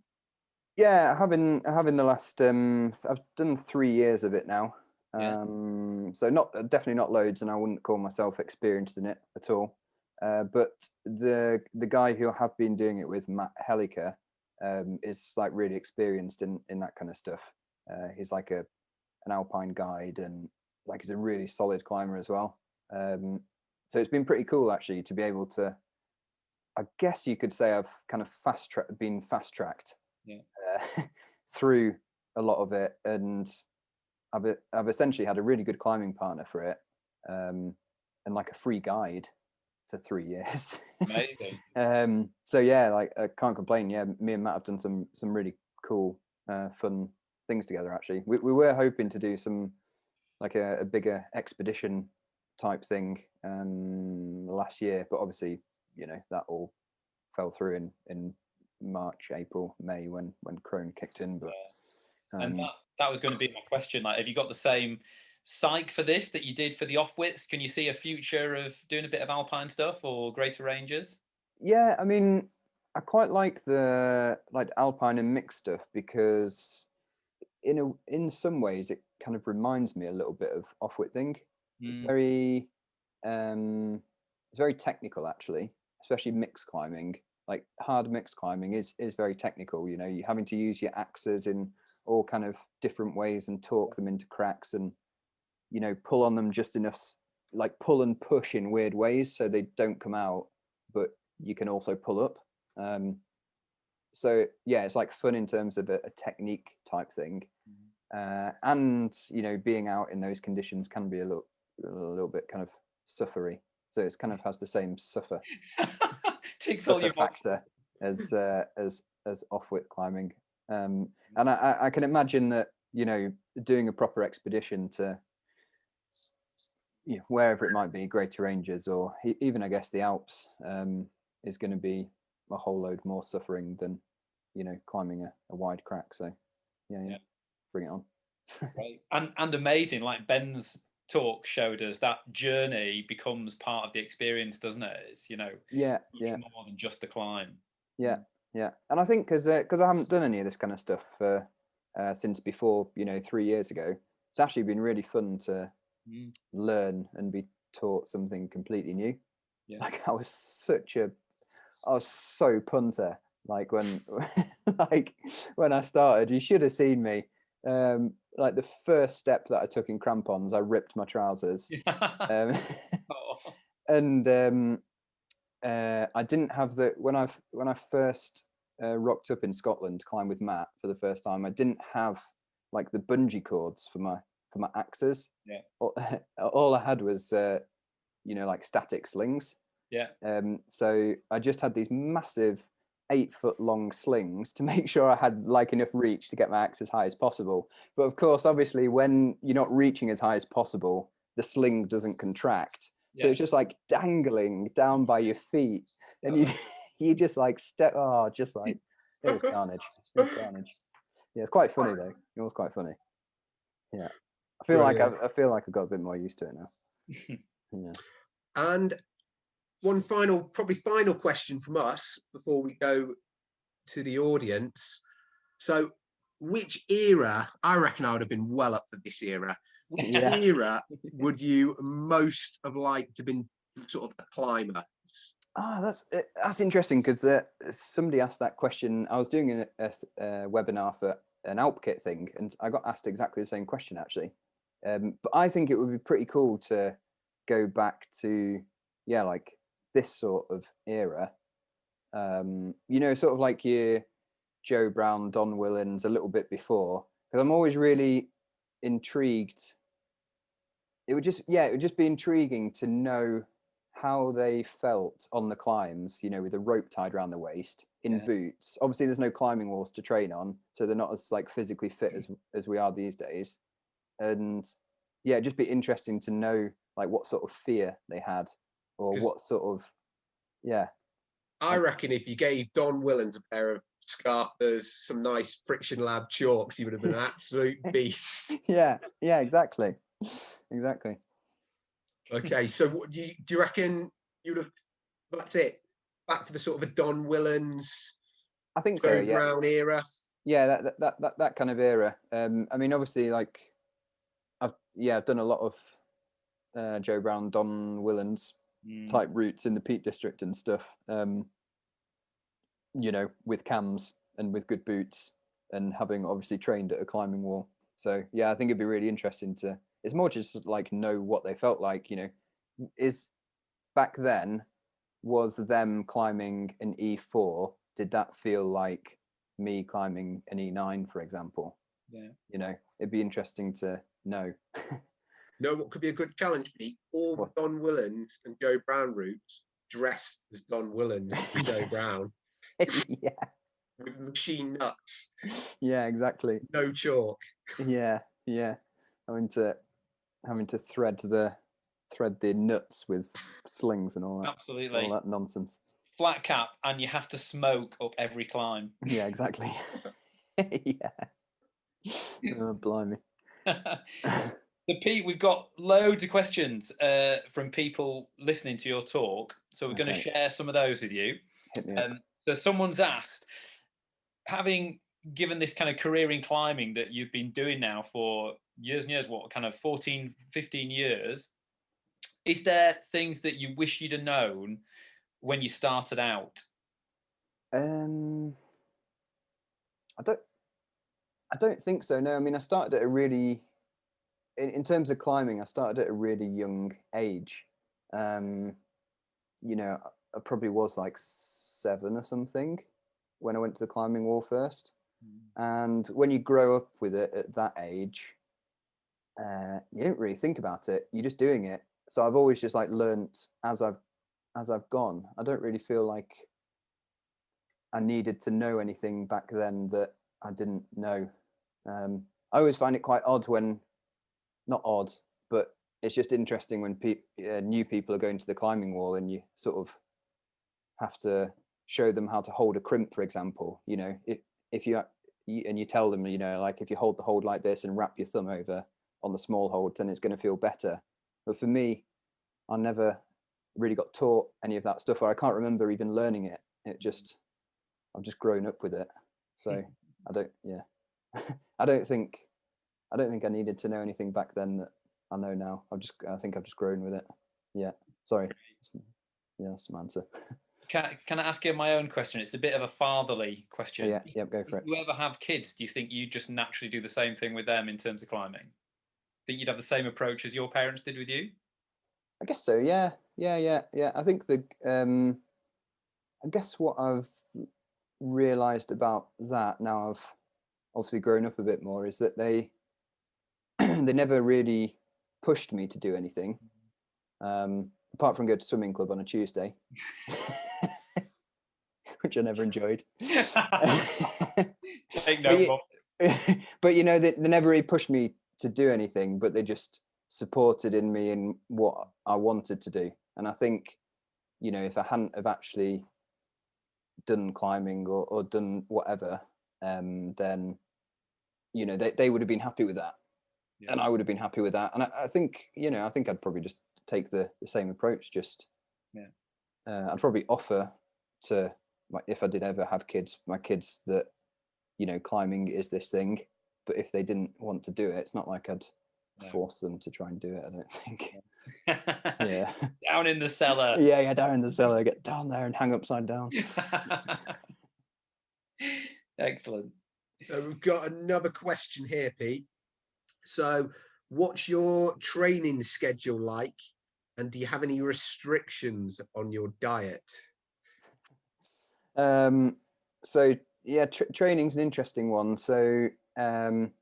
yeah, having the last I've done 3 years of it now. So definitely not loads, and I wouldn't call myself experienced in it at all. But the guy who I have been doing it with, Matt Helliker, is like really experienced in that kind of stuff. He's like an alpine guide, and like he's a really solid climber as well. So it's been pretty cool actually to be able to, I guess you could say I've kind of been fast tracked through a lot of it, and I've essentially had a really good climbing partner for it, and like a free guide for 3 years. Amazing. So yeah, like I can't complain. Yeah, me and Matt have done some really cool fun things together. Actually, we were hoping to do some like a bigger expedition type thing last year, but obviously, that all fell through in March, April, May when Corona kicked in. But and that was going to be my question. Like, have you got the same psych for this that you did for the off-wits? Can you see a future of doing a bit of alpine stuff or greater ranges? Yeah, I mean, I quite like the alpine and mixed stuff because in some ways it kind of reminds me a little bit of off-wit thing. It's very technical actually, especially mixed climbing. Like hard mixed climbing is very technical. You're having to use your axes in all kind of different ways and torque them into cracks and pull on them just enough, like pull and push in weird ways so they don't come out, but you can also pull up. So yeah, it's like fun in terms of a technique type thing. And being out in those conditions can be a little bit kind of suffery. So it's kind of has the same suffer factor as off-wit climbing. And I can imagine that doing a proper expedition to wherever it might be, greater ranges or even I guess the Alps, is going to be a whole load more suffering than climbing a wide crack. So yeah. Bring it on. Right. And amazing, like Ben's talk showed us, that journey becomes part of the experience, doesn't it? It's much more than just the climb. Yeah. And I think because I haven't done any of this kind of stuff since before 3 years ago, it's actually been really fun to learn and be taught something completely new. Like I was so punter, like when when I started. You should have seen me. Like the first step that I took in crampons, I ripped my trousers. And I didn't have when I first rocked up in Scotland to climb with Matt for the first time, I didn't have like the bungee cords for my axes. All I had was like static slings. So I just had these massive 8-foot long slings to make sure I had like enough reach to get my axe as high as possible. But of course, obviously, when you're not reaching as high as possible, the sling doesn't contract. So it's just like dangling down by your feet, and you just like step. Oh, just like it was carnage. It was carnage. Yeah, it's quite funny though. It was quite funny. Yeah, I feel like I've got a bit more used to it now. Yeah. And one final question from us before we go to the audience. So, which era? I reckon I would have been well up for this era. Which era would you most have liked to have been sort of a climber? That's interesting because somebody asked that question. I was doing a webinar for an Alp kit thing, and I got asked exactly the same question actually. But I think it would be pretty cool to go back to like this sort of era. Sort of like your Joe Brown, Don Willans, a little bit before, because I'm always really intrigued. It would just be intriguing to know how they felt on the climbs, with a rope tied around the waist in boots. Obviously there's no climbing walls to train on, so they're not as like physically fit as we are these days. And it'd just be interesting to know like what sort of fear they had, or what sort of I reckon if you gave Don Willans a pair of Scarpas, some nice Friction Lab chalks, he would have been an absolute beast. Yeah, exactly. Okay, so what do you reckon you would have? That's it. Back to the sort of a Don Willans, I think so. Yeah, Brown era. Yeah, that kind of era. I mean, obviously, like I've done a lot of Joe Brown, Don Willans type routes in the Peak District and stuff. With cams and with good boots, and having obviously trained at a climbing wall. So I think it'd be really interesting to. It's more just like know what they felt like. Is back then, was them climbing an E4? Did that feel like me climbing an E9, for example? Yeah. It'd be interesting to know. No, what could be a good challenge, Pete? All the Don Willans and Joe Brown routes dressed as Don Willans and Joe Brown. Yeah. with machine nuts, Yeah, exactly. no chalk. Yeah, yeah. Having to thread the nuts with slings and all Absolutely. that nonsense. Flat cap, and you have to smoke up every climb. Yeah, exactly. Yeah. Oh, blimey. So Pete, we've got loads of questions from people listening to your talk. So we're going to Okay. share some of those with you. Hit me up. So someone's asked, having given this kind of career in climbing that you've been doing now for years and years, what kind of 14, 15 years, is there things that you wish you'd have known when you started out? I don't think so. No, I mean, I started at a really, in terms of climbing, I started at a really young age. You know, I probably was like 7 or something when I went to the climbing wall first. And when you grow up with it at that age, you don't really think about it. You're just doing it. So I've always just like learnt as I've gone. I don't really feel like I needed to know anything back then that I didn't know. I always find it quite odd when, not odd, but it's just interesting when new people are going to the climbing wall and you sort of have to show them how to hold a crimp, for example. You know, if you and you tell them, you know, like if you hold the hold like this and wrap your thumb over on the small hold, then it's going to feel better. But for me, I never really got taught any of that stuff, or I can't remember even learning it. I've just grown up with it. So I don't, yeah, I don't think I needed to know anything back then that I know now. I think I've just grown with it. Yeah. Sorry. Yeah, that's my answer. Can I ask you my own question? It's a bit of a fatherly question. Yeah, yep, go for it. If you ever have kids, do you think you just naturally do the same thing with them in terms of climbing? Think you'd have the same approach as your parents did with you? I guess so. Yeah. I think I guess what I've realised about that now I've obviously grown up a bit more is that they they never really pushed me to do anything, apart from go to swimming club on a Tuesday, which I never enjoyed. Take note, Bob. But you know, they never really pushed me to do anything, but they just supported in me in what I wanted to do. And I think, you know, if I hadn't have actually done climbing or done whatever, then, you know, they would have been happy with that. Yeah. And I would have been happy with that. And I think, you know, I think I'd probably just take the same approach. Just, I'd probably offer to, like, if I did ever have kids, my kids, that, you know, climbing is this thing. But if they didn't want to do it, it's not like I'd force them to try and do it, I don't think. Yeah. Down in the cellar. Yeah, down in the cellar. Get down there and hang upside down. Excellent. So we've got another question here, Pete. So what's your training schedule like? And do you have any restrictions on your diet? So yeah, training's an interesting one. So in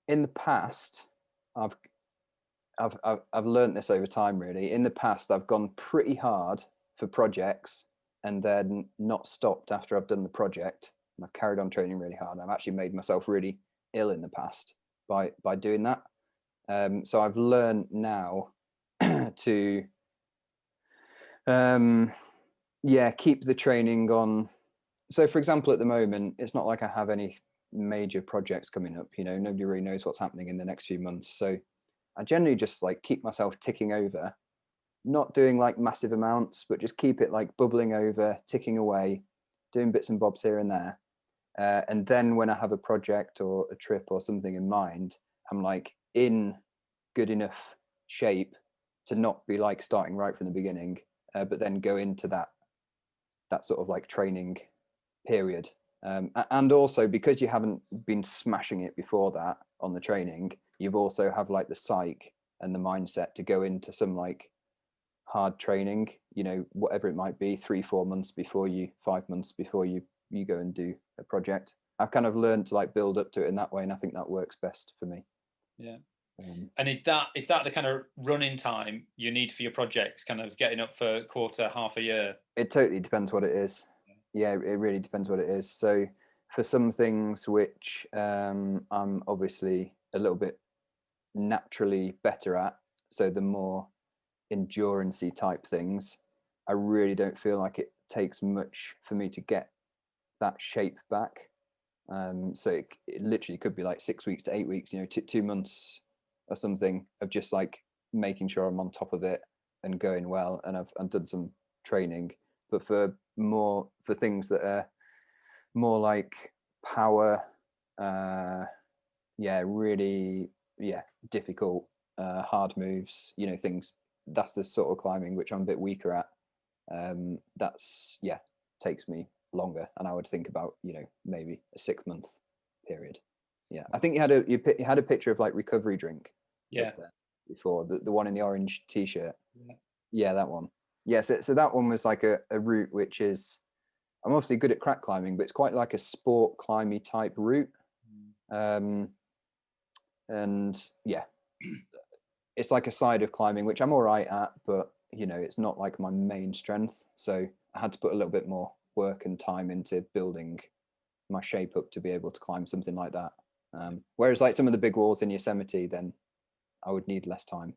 the past, I've learned this over time, really. In the past, I've gone pretty hard for projects and then not stopped after I've done the project. And I've carried on training really hard. I've actually made myself really ill in the past by doing that. So I've learned now to keep the training on. So for example, at the moment, it's not like I have any major projects coming up. You know, nobody really knows what's happening in the next few months. So I generally just like keep myself ticking over, not doing like massive amounts, but just keep it like bubbling over, ticking away, doing bits and bobs here and there. And then when I have a project or a trip or something in mind, I'm like in good enough shape to not be like starting right from the beginning, but then go into that sort of like training period. And also because you haven't been smashing it before that on the training, you've also have like the psyche and the mindset to go into some like hard training, you know, whatever it might be, 3-4 months before 5 months before you go and do a project. I've kind of learned to like build up to it in that way, and I think that works best for me. Yeah. And is that the kind of running time you need for your projects, kind of getting up for quarter, half a year? It totally depends what it is. yeah, it really depends what it is. So for some things which I'm obviously a little bit naturally better at, so the more endurance-y type things, I really don't feel like it takes much for me to get that shape back. So it literally could be like 6 weeks to 8 weeks, 2 months or something of just like making sure I'm on top of it and going well. And I've done some training, but for things that are more like power, really, difficult, hard moves, things. That's the sort of climbing which I'm a bit weaker at. That's takes me longer, and I would think about maybe a 6-month period. I think you had a picture of like recovery drink up there before, the one in the orange t-shirt. That one. So that one was like a route which is, I'm obviously good at crack climbing, but it's quite like a sport climby type route. And it's like a side of climbing which I'm all right at, but it's not like my main strength, so I had to put a little bit more work and time into building my shape up to be able to climb something like that. Whereas like some of the big walls in Yosemite, then I would need less time,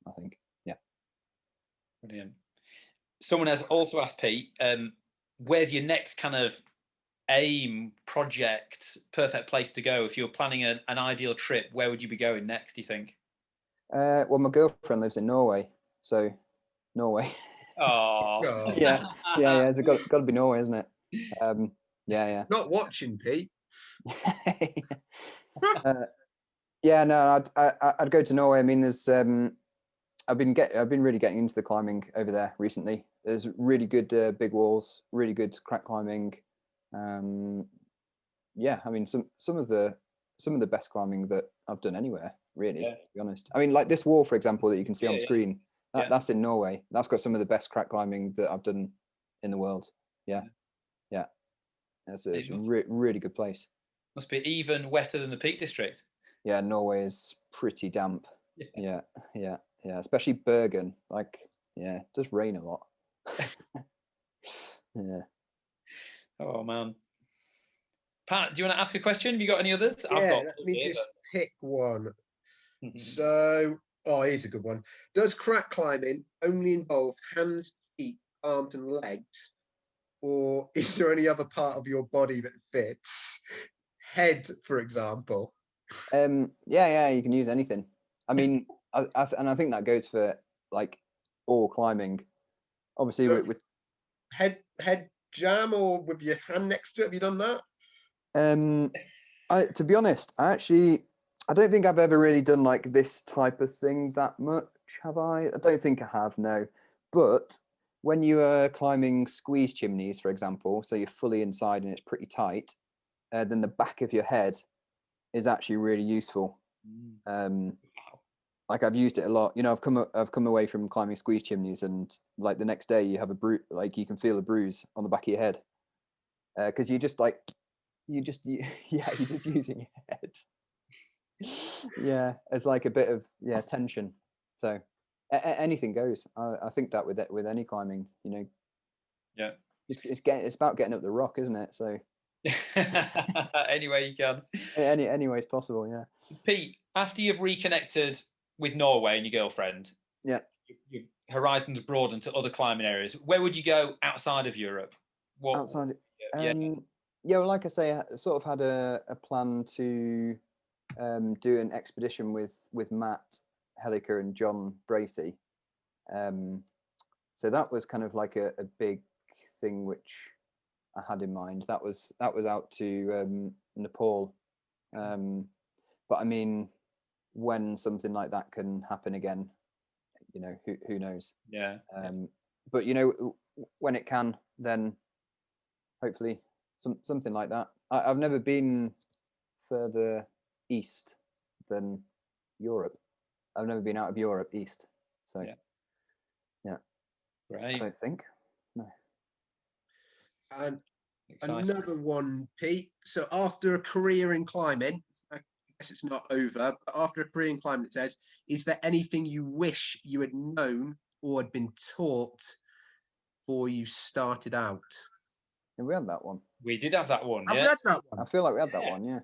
I think. Brilliant. Someone has also asked Pete, where's your next kind of aim, project, perfect place to go? If you're planning an ideal trip, where would you be going next, do you think? Well, my girlfriend lives in Norway, so Norway. Oh. yeah. It's got to be Norway, isn't it? Yeah. Not watching, Pete. No, I'd go to Norway. I mean, there's I've been really getting into the climbing over there recently. There's really good big walls, really good crack climbing. I mean, some of the best climbing that I've done anywhere, really, to be honest. I mean, like this wall, for example, that you can see on screen, that's in Norway. That's got some of the best crack climbing that I've done in the world. Yeah. It's a really good place. Must be even wetter than the Peak District. Yeah, Norway is pretty damp. Yeah. Especially Bergen. Like, it does rain a lot. Yeah. Oh man. Pat, do you want to ask a question? Have you got any others? Let me just pick one. So, here's a good one. Does crack climbing only involve hands, feet, arms, and legs? Or is there any other part of your body that fits? Head, for example. You can use anything. I mean, I think that goes for like all climbing. Obviously, So with head jam or with your hand next to it. Have you done that? To be honest, I don't think I've ever really done like this type of thing that much. Have I? I don't think I have. No, but when you are climbing squeeze chimneys, for example, so you're fully inside and it's pretty tight, then the back of your head is actually really useful. Like I've used it a lot. I've come away from climbing squeeze chimneys, and like the next day you have a bruise, like you can feel a bruise on the back of your head, because you're just using your head. It's like a bit of tension. So anything goes. I think that with any climbing, it's about getting up the rock, isn't it? So any way you can. Any way it's possible. Yeah. Pete, after you've reconnected with Norway and your girlfriend, your horizons broadened to other climbing areas. Where would you go outside of Europe? Outside. Well, like I say, I sort of had a plan to do an expedition with Matt Helliker and John Bracey. So that was kind of like a big thing which I had in mind. That was out to Nepal. But I mean, when something like that can happen again, who knows? But when it can, then hopefully something like that. I've never been further east than Europe. I've never been out of Europe east. So right. I don't think. No. And another one, Pete. So after a career in climbing, I guess it's not over, but after a career in climbing, it says, is there anything you wish you had known or had been taught before you started out? Have we had that one? We did have that one. Have we Yeah. had that I one? feel like we had that Yeah. one. Yeah.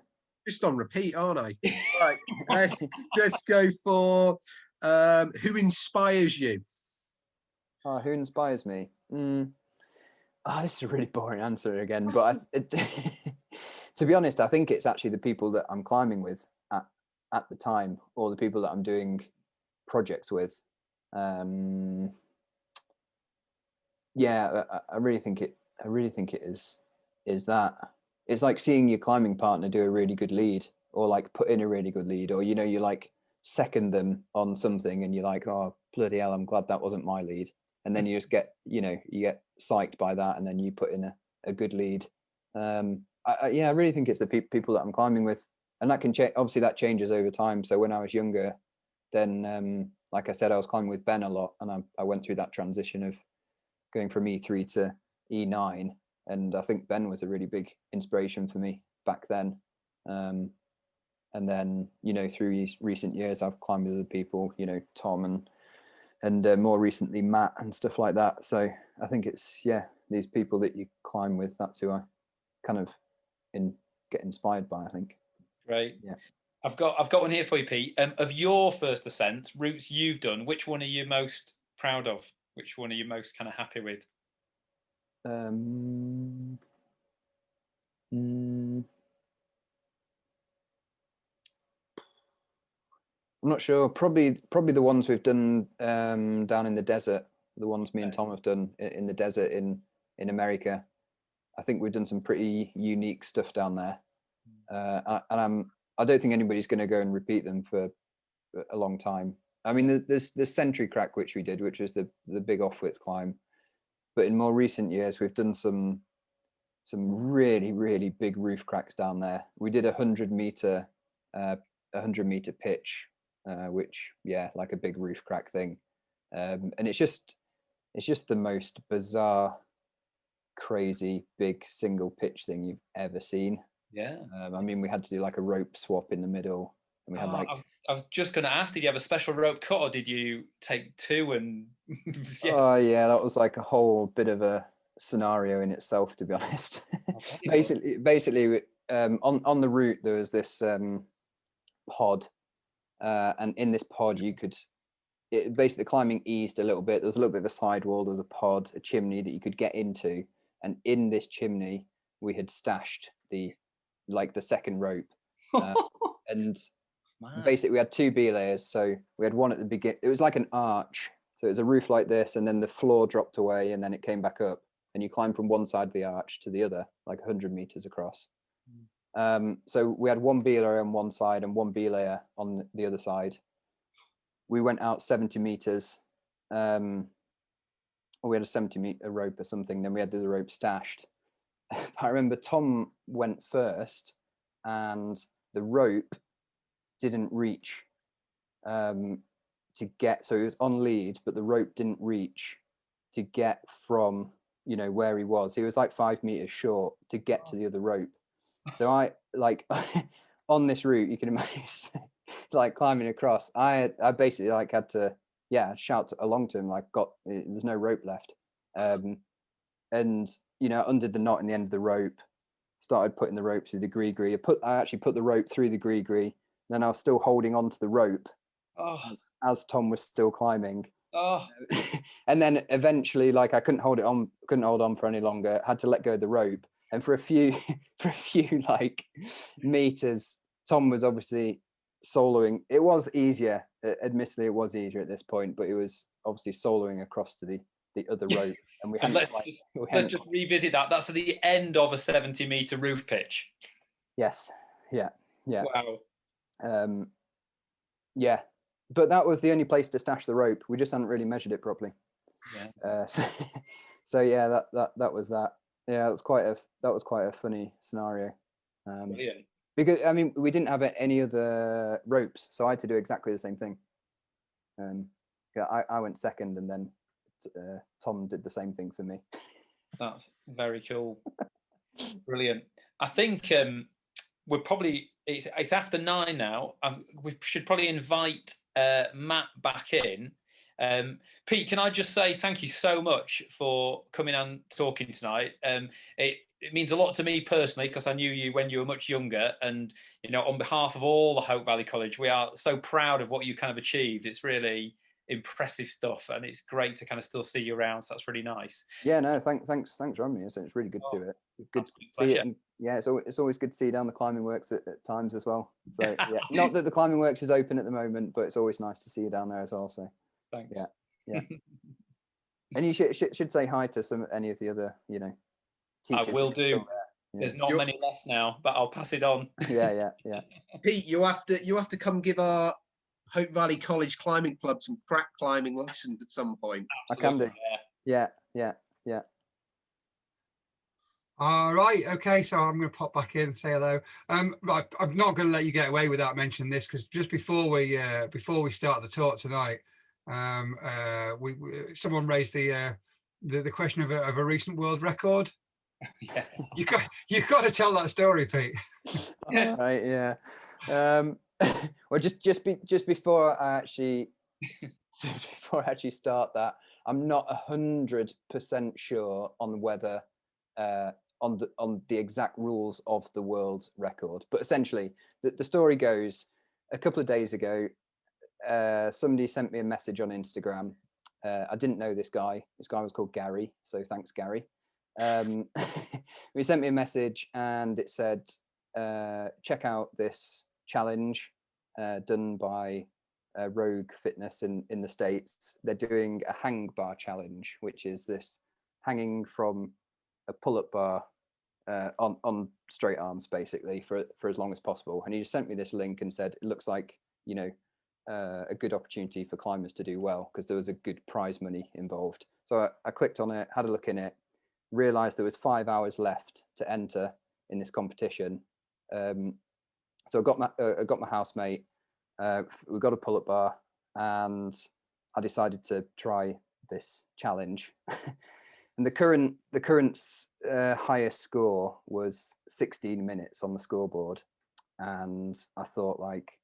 Just on repeat, aren't I? Right. Let's go for who inspires you? Oh, who inspires me? Oh, this is a really boring answer again, but to be honest, I think it's actually the people that I'm climbing with at the time, or the people that I'm doing projects with. Yeah, I really think it. I really think it is that. It's like seeing your climbing partner do a really good lead, or like put in a really good lead, or you like second them on something, and you're like, oh bloody hell, I'm glad that wasn't my lead. And then you just get, you get psyched by that, and then you put in a good lead. I really think it's the people that I'm climbing with, and that can change. Obviously, that changes over time. So when I was younger, then like I said, I was climbing with Ben a lot, and I went through that transition of going from E3 to E9, and I think Ben was a really big inspiration for me back then. And then through recent years, I've climbed with other people, Tom and more recently Matt and stuff like that. So I think it's these people that you climb with. That's who I kind of get inspired by, I think. Great. Yeah. I've got one here for you, Pete. Of your first ascent routes you've done, which one are you most proud of? Which one are you most kind of happy with? I'm not sure. Probably the ones we've done down in the desert. The ones me and Tom have done in the desert in America. I think we've done some pretty unique stuff down there, and I don't think anybody's going to go and repeat them for a long time. I mean, there's Sentry Crack, which we did, which was the big off-width climb. But in more recent years, we've done some really, really big roof cracks down there. We did 100-meter pitch, which like a big roof crack thing, and it's just the most bizarre, crazy big single pitch thing you've ever seen. Yeah. I mean, we had to do like a rope swap in the middle, and we had like. I was just going to ask, did you have a special rope cut, or did you take two and? Yes. Oh yeah, that was like a whole bit of a scenario in itself, to be honest. basically, on the route there was this pod, and in this pod you could. Basically, the climbing eased a little bit. There was a little bit of a sidewall. There was a pod, a chimney that you could get into, and in this chimney we had stashed the second rope, and basically we had two B layers. So we had one at the beginning. It was like an arch, so it was a roof like this, and then the floor dropped away, and then it came back up, and you climb from one side of the arch to the other, like 100 meters across. So we had one B layer on one side and one B layer on the other side. We went out 70 meters, or we had a 70-meter rope or something. Then we had the rope stashed. I remember Tom went first, and the rope didn't reach to get. So he was on lead, but the rope didn't reach to get from where he was. He was like 5 meters short to get to the other rope. So I on this route, you can imagine. Like climbing across, I basically had to shout along to him there's no rope left, and undid the knot in the end of the rope, started putting the rope through the gree. I actually put the rope through the gree, then I was still holding on to the rope as Tom was still climbing. And then eventually I couldn't hold on for any longer, had to let go of the rope, and for a few meters Tom was obviously soloing. It was easier, admittedly it was easier at this point, but it was obviously soloing across to the other rope, and we hadn't let's just revisit that. That's at the end of a 70-meter roof pitch. Yes. Yeah. Wow. Yeah, but that was the only place to stash the rope. We just hadn't really measured it properly. So yeah, that was that. Yeah, that was quite a funny scenario. Brilliant. Because I mean, we didn't have any other ropes, so I had to do exactly the same thing. I went second, and then Tom did the same thing for me. That's very cool. Brilliant. I think we're probably it's after 9 now. We should probably invite Matt back in. Pete, can I just say thank you so much for coming and talking tonight? it means a lot to me personally, because I knew you when you were much younger, and on behalf of all the Hope Valley College, we are so proud of what you've kind of achieved. It's really impressive stuff, and it's great to kind of still see you around. So that's really nice. Yeah, no, thanks for having me. It's really good to it. Good to see it, and yeah, it's always good to see you down the climbing works at times as well. So yeah, not that the climbing works is open at the moment, but it's always nice to see you down there as well. So thanks. Yeah. And you should say hi to any of the other teachers. I will do. There's not many left now, but I'll pass it on. Yeah. Pete, you have to come give our Hope Valley College Climbing Club some crack climbing lessons at some point. Absolutely. I can do. Yeah. All right. Okay. So I'm going to pop back in and say hello. Right, I'm not going to let you get away without mentioning this, because just before we start the talk tonight, someone raised the question of a recent world record. Yeah. You've got to tell that story, Pete. Right. Yeah. Well, just before I actually start that, I'm not 100% sure on whether on the exact rules of the world record, but essentially the story goes, a couple of days ago, somebody sent me a message on Instagram. I didn't know this guy. This guy was called Gary, so thanks, Gary. He sent me a message and it said, check out this challenge done by Rogue Fitness in the States. They're doing a hang bar challenge, which is this hanging from a pull-up bar on straight arms, basically, for as long as possible. And he just sent me this link and said, it looks like a good opportunity for climbers to do well, because there was a good prize money involved. So I clicked on it, had a look in it, realized there was 5 hours left to enter in this competition. So I got my housemate, we got a pull-up bar, and I decided to try this challenge. And the current highest score was 16 minutes on the scoreboard, and I thought, like,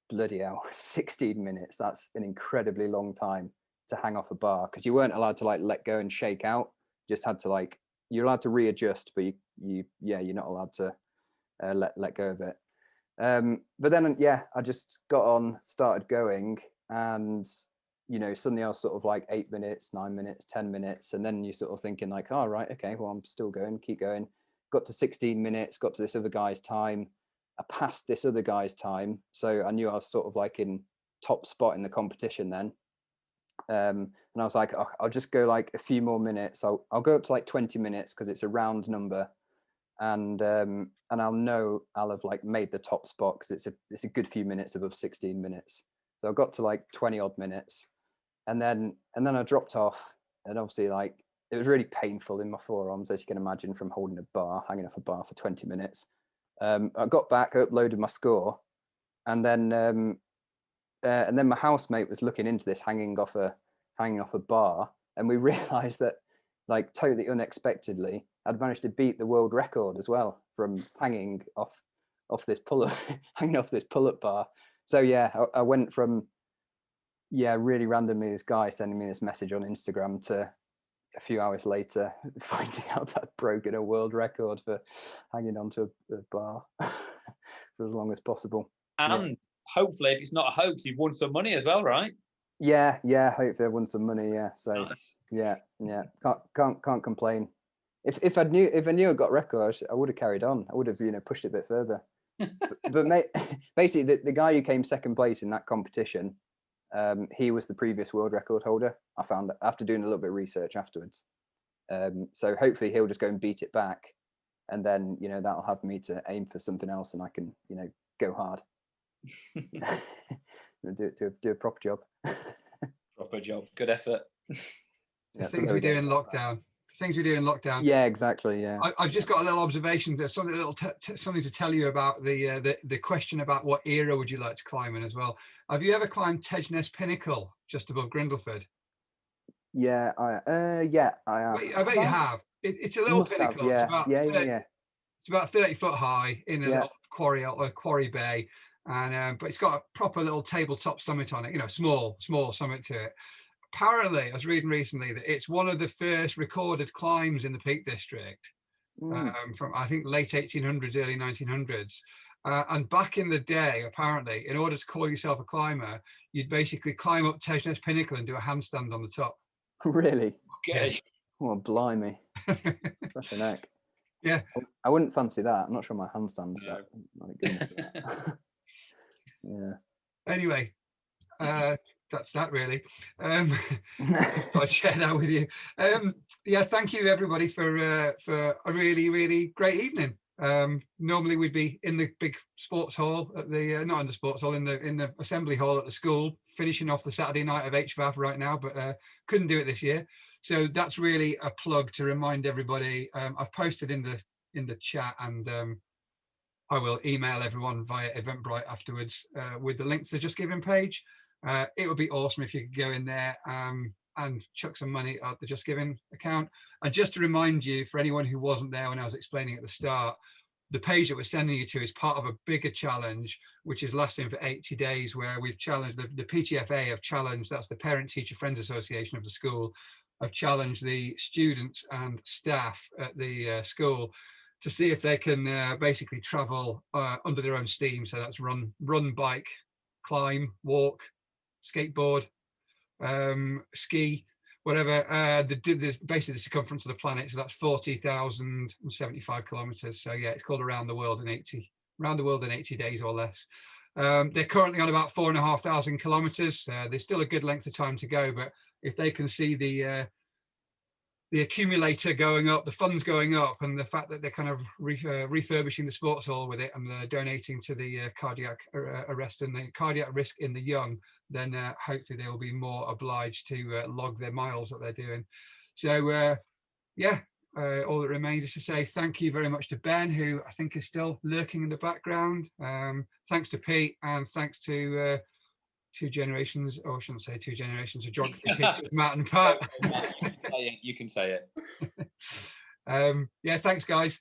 bloody hell, 16 minutes, that's an incredibly long time to hang off a bar, because you weren't allowed to like let go and shake out. You just had to you're allowed to readjust, but you're not allowed to let go of it. But then I just got on, started going, and suddenly I was sort of like 8 minutes, 9 minutes, 10 minutes, and then you're sort of thinking like, oh, right, okay, well, I'm still going, keep going. Got to 16 minutes, got to this other guy's time. I passed this other guy's time, so I knew I was sort of like in top spot in the competition then. And I was like, oh, I'll just go like a few more minutes. I'll go up to like 20 minutes because it's a round number, and I'll know I'll have like made the top spot because it's a good few minutes above 16 minutes. So I got to like 20 odd minutes, and then I dropped off, and obviously like it was really painful in my forearms, as you can imagine, from holding a bar, hanging off a bar for 20 minutes. I got back, uploaded my score, and then my housemate was looking into this hanging off a bar, and we realised that, like, totally unexpectedly, I'd managed to beat the world record as well from hanging off this pull-up bar. So yeah, I went from really randomly this guy sending me this message on Instagram to a few hours later finding out that I'd broken a world record for hanging onto a bar for as long as possible. And hopefully, if it's not a hoax, you've won some money as well, right? Yeah. Hopefully, I won some money. Yeah. So nice. Yeah. Can't complain. If I knew I got records, I would have carried on. I would have pushed it a bit further. but basically, the guy who came second place in that competition, he was the previous world record holder. I found after doing a little bit of research afterwards. So hopefully he'll just go and beat it back, and then that'll have me to aim for something else, and I can go hard. do a proper job. Proper job. Good effort. Yeah, things we do in lockdown. Yeah, exactly. Yeah. I've just got a little observation. There's something something to tell you about the question about what era would you like to climb in as well. Have you ever climbed Ness Pinnacle just above Grindelford? Yeah, I have. I bet you have. It's a little pinnacle. Yeah. It's about 30 foot high in a little quarry bay, and but it's got a proper little tabletop summit on it. Small summit to it. Apparently, I was reading recently that it's one of the first recorded climbs in the Peak District. from I think late 1800s, early 1900s. And back in the day, apparently, in order to call yourself a climber, you'd basically climb up Tejnes Pinnacle and do a handstand on the top. Really? Okay. Oh, blimey. Such an neck. Yeah. I wouldn't fancy that. I'm not sure my handstands No. not good enough for that. Yeah. Anyway, that's that really. I'd share that with you. Yeah, thank you everybody for a really, really great evening. Normally we'd be in the big sports hall at the not in the sports hall, in the assembly hall at the school, finishing off the Saturday night of HVAF right now, but couldn't do it this year. So that's really a plug to remind everybody. I've posted in the chat, and I will email everyone via Eventbrite afterwards with the link to the Just Giving page. It would be awesome if you could go in there and chuck some money at the Just Giving account. And just to remind you, for anyone who wasn't there when I was explaining at the start, the page that we're sending you to is part of a bigger challenge, which is lasting for 80 days, where we've challenged, the PTFA have challenged, that's the Parent Teacher Friends Association of the school, have challenged the students and staff at the school to see if they can basically travel under their own steam. So that's run, bike, climb, walk, skateboard, ski, whatever. Basically the circumference of the planet. So that's 40,075 kilometers. So yeah, it's called Around the World in 80 days or less. They're currently on about 4,500 kilometers. There's still a good length of time to go, but if they can see the accumulator going up, the funds going up, and the fact that they're kind of refurbishing the sports hall with it, and donating to the cardiac arrest and the cardiac risk in the young, then hopefully they will be more obliged to log their miles that they're doing. So yeah, all that remains is to say thank you very much to Ben, who I think is still lurking in the background. Thanks to Pete, and thanks to two generations, or I shouldn't say two generations of geography teachers, Matt and Pat. You can say it. Yeah, thanks guys.